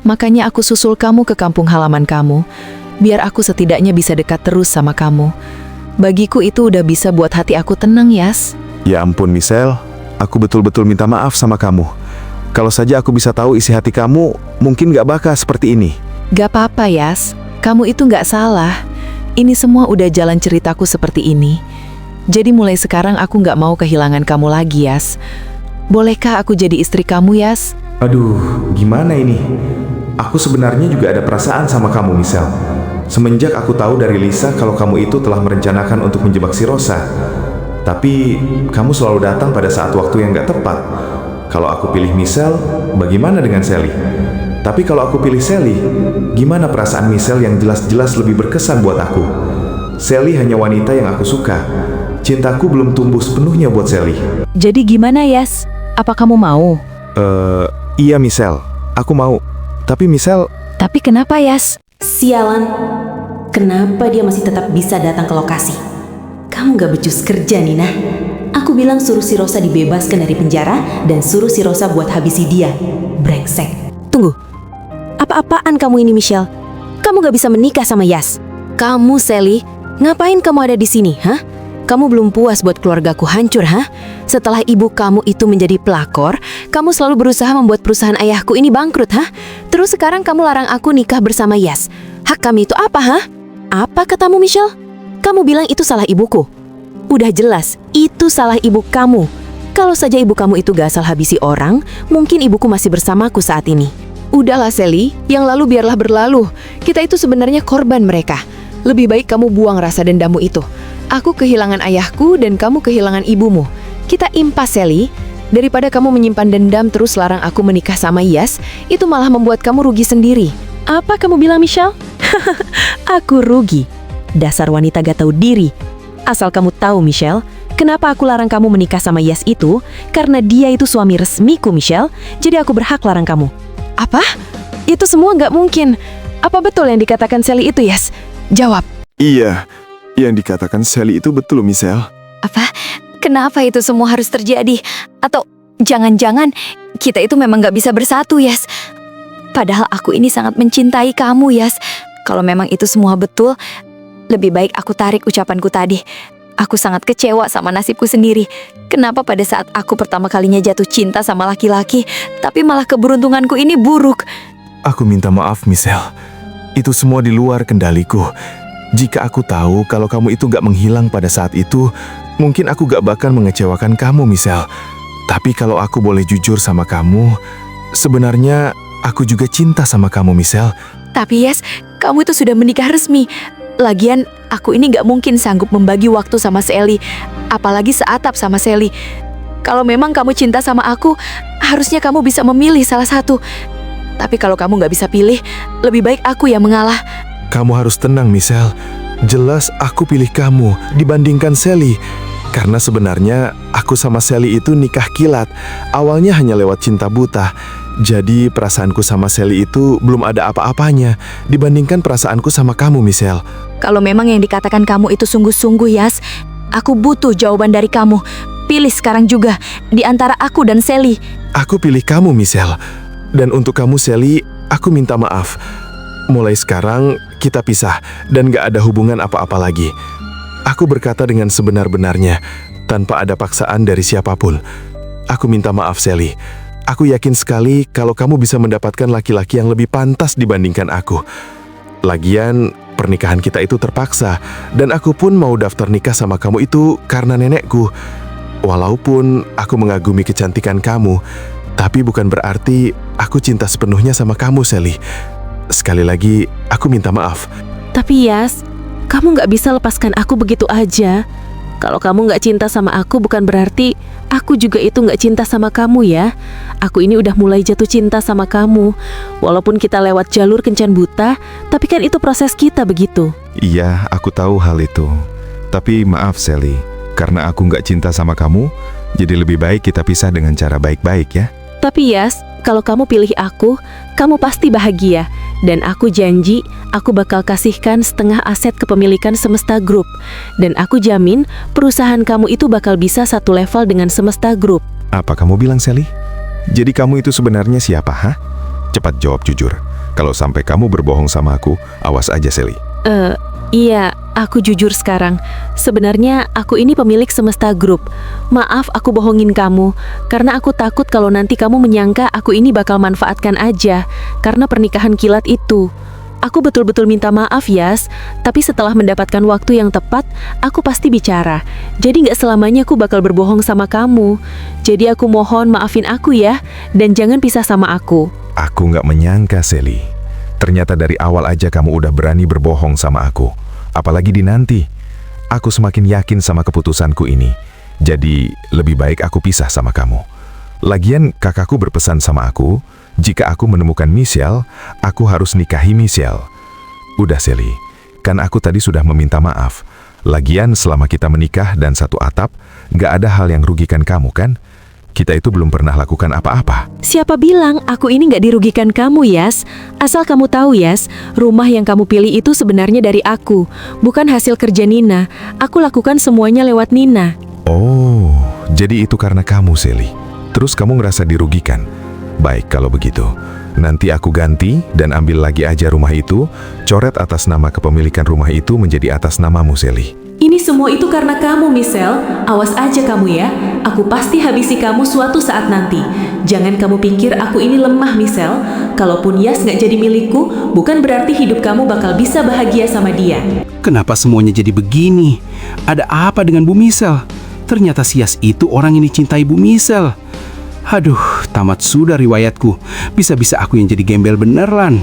Makanya aku susul kamu ke kampung halaman kamu, biar aku setidaknya bisa dekat terus sama kamu. Bagiku itu udah bisa buat hati aku tenang, Yas. Ya ampun Michelle, aku betul-betul minta maaf sama kamu. Kalau saja aku bisa tahu isi hati kamu, mungkin gak bakal seperti ini. Gak apa-apa, Yas. Kamu itu gak salah. Ini semua udah jalan ceritaku seperti ini. Jadi mulai sekarang aku gak mau kehilangan kamu lagi, Yas. Bolehkah aku jadi istri kamu, Yas? Aduh, gimana ini? Aku sebenarnya juga ada perasaan sama kamu, Michelle. Semenjak aku tahu dari Lisa kalau kamu itu telah merencanakan untuk menjebak si Rosa. Tapi, kamu selalu datang pada saat waktu yang gak tepat. Kalau aku pilih Michelle, bagaimana dengan Sally? Tapi kalau aku pilih Sally, gimana perasaan Michelle yang jelas-jelas lebih berkesan buat aku? Sally hanya wanita yang aku suka. Cintaku belum tumbuh sepenuhnya buat Sally. Jadi gimana, Yas? Apa kamu mau? Iya Michelle, aku mau. Tapi Michelle... Tapi kenapa, Yas? Sialan, kenapa dia masih tetap bisa datang ke lokasi? Kamu gak becus kerja, Nina. Aku bilang suruh si Rosa dibebaskan dari penjara dan suruh si Rosa buat habisi dia. Brengsek. Tunggu, apa-apaan kamu ini, Michelle? Kamu gak bisa menikah sama Yas. Kamu, Sally, ngapain kamu ada di sini, hah? Kamu belum puas buat keluargaku hancur, hah? Setelah ibu kamu itu menjadi pelakor, kamu selalu berusaha membuat perusahaan ayahku ini bangkrut, hah? Terus sekarang kamu larang aku nikah bersama Yas. Hak kami itu apa, hah? Apa katamu, Michelle? Kamu bilang itu salah ibuku. Udah jelas, itu salah ibu kamu. Kalau saja ibu kamu itu gak asal habisi orang, mungkin ibuku masih bersamaku saat ini. Udahlah, Sally, yang lalu biarlah berlalu. Kita itu sebenarnya korban mereka. Lebih baik kamu buang rasa dendammu itu. Aku kehilangan ayahku dan kamu kehilangan ibumu. Kita impas, Sally. Daripada kamu menyimpan dendam terus larang aku menikah sama Yas, itu malah membuat kamu rugi sendiri. Apa kamu bilang, Michelle? Aku rugi. Dasar wanita gak tahu diri. Asal kamu tahu, Michelle, kenapa aku larang kamu menikah sama Yas itu? Karena dia itu suami resmiku, Michelle. Jadi aku berhak larang kamu. Apa? Itu semua nggak mungkin. Apa betul yang dikatakan Sally itu, Yas? Jawab. Iya, yang dikatakan Sally itu betul, Michelle. Apa? Kenapa itu semua harus terjadi? Atau jangan-jangan kita itu memang nggak bisa bersatu, Yas? Padahal aku ini sangat mencintai kamu, Yas. Kalau memang itu semua betul, lebih baik aku tarik ucapanku tadi. Aku sangat kecewa sama nasibku sendiri. Kenapa pada saat aku pertama kalinya jatuh cinta sama laki-laki, tapi malah keberuntunganku ini buruk? Aku minta maaf, Michelle. Itu semua di luar kendaliku. Jika aku tahu kalau kamu itu gak menghilang pada saat itu, mungkin aku gak bakal mengecewakan kamu, Michelle. Tapi kalau aku boleh jujur sama kamu, sebenarnya aku juga cinta sama kamu, Michelle. Tapi Yas, kamu itu sudah menikah resmi. Lagian, aku ini gak mungkin sanggup membagi waktu sama Sally, apalagi seatap sama Sally. Kalau memang kamu cinta sama aku, harusnya kamu bisa memilih salah satu. Tapi kalau kamu gak bisa pilih, lebih baik aku yang mengalah. Kamu harus tenang, Michelle. Jelas aku pilih kamu dibandingkan Sally. Karena sebenarnya aku sama Sally itu nikah kilat. Awalnya hanya lewat cinta buta. Jadi perasaanku sama Sally itu belum ada apa-apanya dibandingkan perasaanku sama kamu, Michelle. Kalau memang yang dikatakan kamu itu sungguh-sungguh, Yas, aku butuh jawaban dari kamu. Pilih sekarang juga di antara aku dan Sally. Aku pilih kamu, Michelle. Dan untuk kamu, Sally, aku minta maaf. Mulai sekarang kita pisah dan gak ada hubungan apa-apa lagi. Aku berkata dengan sebenar-benarnya, tanpa ada paksaan dari siapapun. Aku minta maaf, Sally. Aku yakin sekali kalau kamu bisa mendapatkan laki-laki yang lebih pantas dibandingkan aku. Lagian, pernikahan kita itu terpaksa, dan aku pun mau daftar nikah sama kamu itu karena nenekku. Walaupun aku mengagumi kecantikan kamu, tapi bukan berarti aku cinta sepenuhnya sama kamu, Sally. Sekali lagi, aku minta maaf. Tapi Yas, kamu gak bisa lepaskan aku begitu aja. Kalau kamu nggak cinta sama aku bukan berarti aku juga itu nggak cinta sama kamu ya. Aku ini udah mulai jatuh cinta sama kamu. Walaupun kita lewat jalur kencan buta, tapi kan itu proses kita begitu. Iya, aku tahu hal itu. Tapi maaf Sally, karena aku nggak cinta sama kamu, jadi lebih baik kita pisah dengan cara baik-baik ya. Tapi Yas, kalau kamu pilih aku, kamu pasti bahagia. Dan aku janji, aku bakal kasihkan setengah aset kepemilikan Semesta Group. Dan aku jamin, perusahaan kamu itu bakal bisa satu level dengan Semesta Group. Apa kamu bilang Sally? Jadi kamu itu sebenarnya siapa, ha? Cepat jawab jujur. Kalau sampai kamu berbohong sama aku, awas aja Sally. Iya, aku jujur sekarang. Sebenarnya aku ini pemilik Semesta Group. Maaf aku bohongin kamu, karena aku takut kalau nanti kamu menyangka aku ini bakal manfaatkan aja, karena pernikahan kilat itu. Aku betul-betul minta maaf Yas, tapi setelah mendapatkan waktu yang tepat, aku pasti bicara. Jadi gak selamanya aku bakal berbohong sama kamu. Jadi aku mohon maafin aku ya, dan jangan pisah sama aku. Aku nggak menyangka Sally. Ternyata dari awal aja kamu udah berani berbohong sama aku. Apalagi di nanti. Aku semakin yakin sama keputusanku ini. Jadi lebih baik aku pisah sama kamu. Lagian kakakku berpesan sama aku, jika aku menemukan Michelle, aku harus nikahi Michelle. Udah Sally, kan aku tadi sudah meminta maaf. Lagian selama kita menikah dan satu atap, gak ada hal yang rugikan kamu kan? Kita itu belum pernah lakukan apa-apa. Siapa bilang aku ini nggak dirugikan kamu, Yas? Asal kamu tahu, Yas, rumah yang kamu pilih itu sebenarnya dari aku, bukan hasil kerja Nina. Aku lakukan semuanya lewat Nina. Oh, jadi itu karena kamu, Sally. Terus kamu ngerasa dirugikan? Baik kalau begitu. Nanti aku ganti dan ambil lagi aja rumah itu, coret atas nama kepemilikan rumah itu menjadi atas namamu, Sally. Ini semua itu karena kamu, Michelle. Awas aja kamu ya. Aku pasti habisi kamu suatu saat nanti. Jangan kamu pikir aku ini lemah, Michelle. Kalaupun Yas nggak jadi milikku, bukan berarti hidup kamu bakal bisa bahagia sama dia. Kenapa semuanya jadi begini? Ada apa dengan Bu Michelle? Ternyata si Yas itu orang yang dicintai Bu Michelle. Aduh, tamat sudah riwayatku. Bisa-bisa aku yang jadi gembel beneran.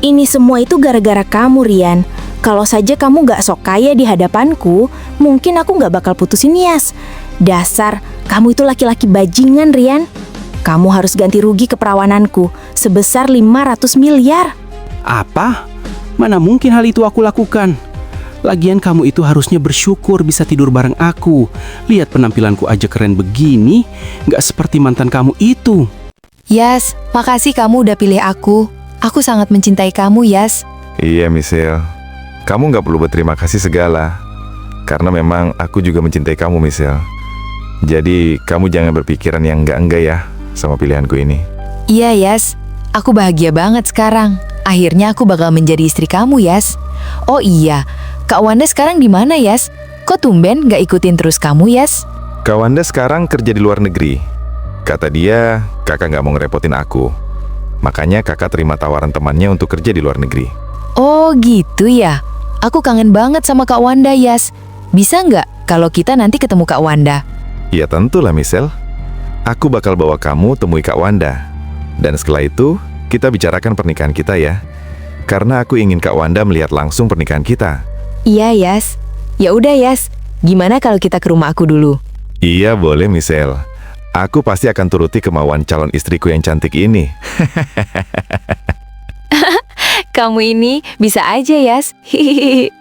Ini semua itu gara-gara kamu, Rian. Kalau saja kamu gak sok kaya di hadapanku, mungkin aku gak bakal putusin Yas. Dasar, kamu itu laki-laki bajingan, Rian. Kamu harus ganti rugi ke perawananku sebesar 500 miliar. Apa? Mana mungkin hal itu aku lakukan? Lagian kamu itu harusnya bersyukur bisa tidur bareng aku. Lihat penampilanku aja keren begini, gak seperti mantan kamu itu. Yas, makasih kamu udah pilih aku. Aku sangat mencintai kamu, Yas. Iya, Michelle. Kamu nggak perlu berterima kasih segala. Karena memang aku juga mencintai kamu, Michelle. Jadi, kamu jangan berpikiran yang enggak-enggak ya sama pilihanku ini. Iya, Yas. Aku bahagia banget sekarang. Akhirnya aku bakal menjadi istri kamu, Yas. Oh iya, Kak Wanda sekarang di mana, Yas? Kok tumben gak ikutin terus kamu, Yas? Kak Wanda sekarang kerja di luar negeri. Kata dia, kakak nggak mau ngerepotin aku. Makanya kakak terima tawaran temannya untuk kerja di luar negeri. Oh gitu ya. Aku kangen banget sama Kak Wanda, Yas. Bisa nggak kalau kita nanti ketemu Kak Wanda? Ya tentulah, Michelle. Aku bakal bawa kamu temui Kak Wanda. Dan setelah itu, kita bicarakan pernikahan kita ya. Karena aku ingin Kak Wanda melihat langsung pernikahan kita. Iya, Yas. Ya udah, Yas. Gimana kalau kita ke rumah aku dulu? Iya, boleh, Michelle. Aku pasti akan turuti kemauan calon istriku yang cantik ini. Kamu ini bisa aja, Yas. Hihihi.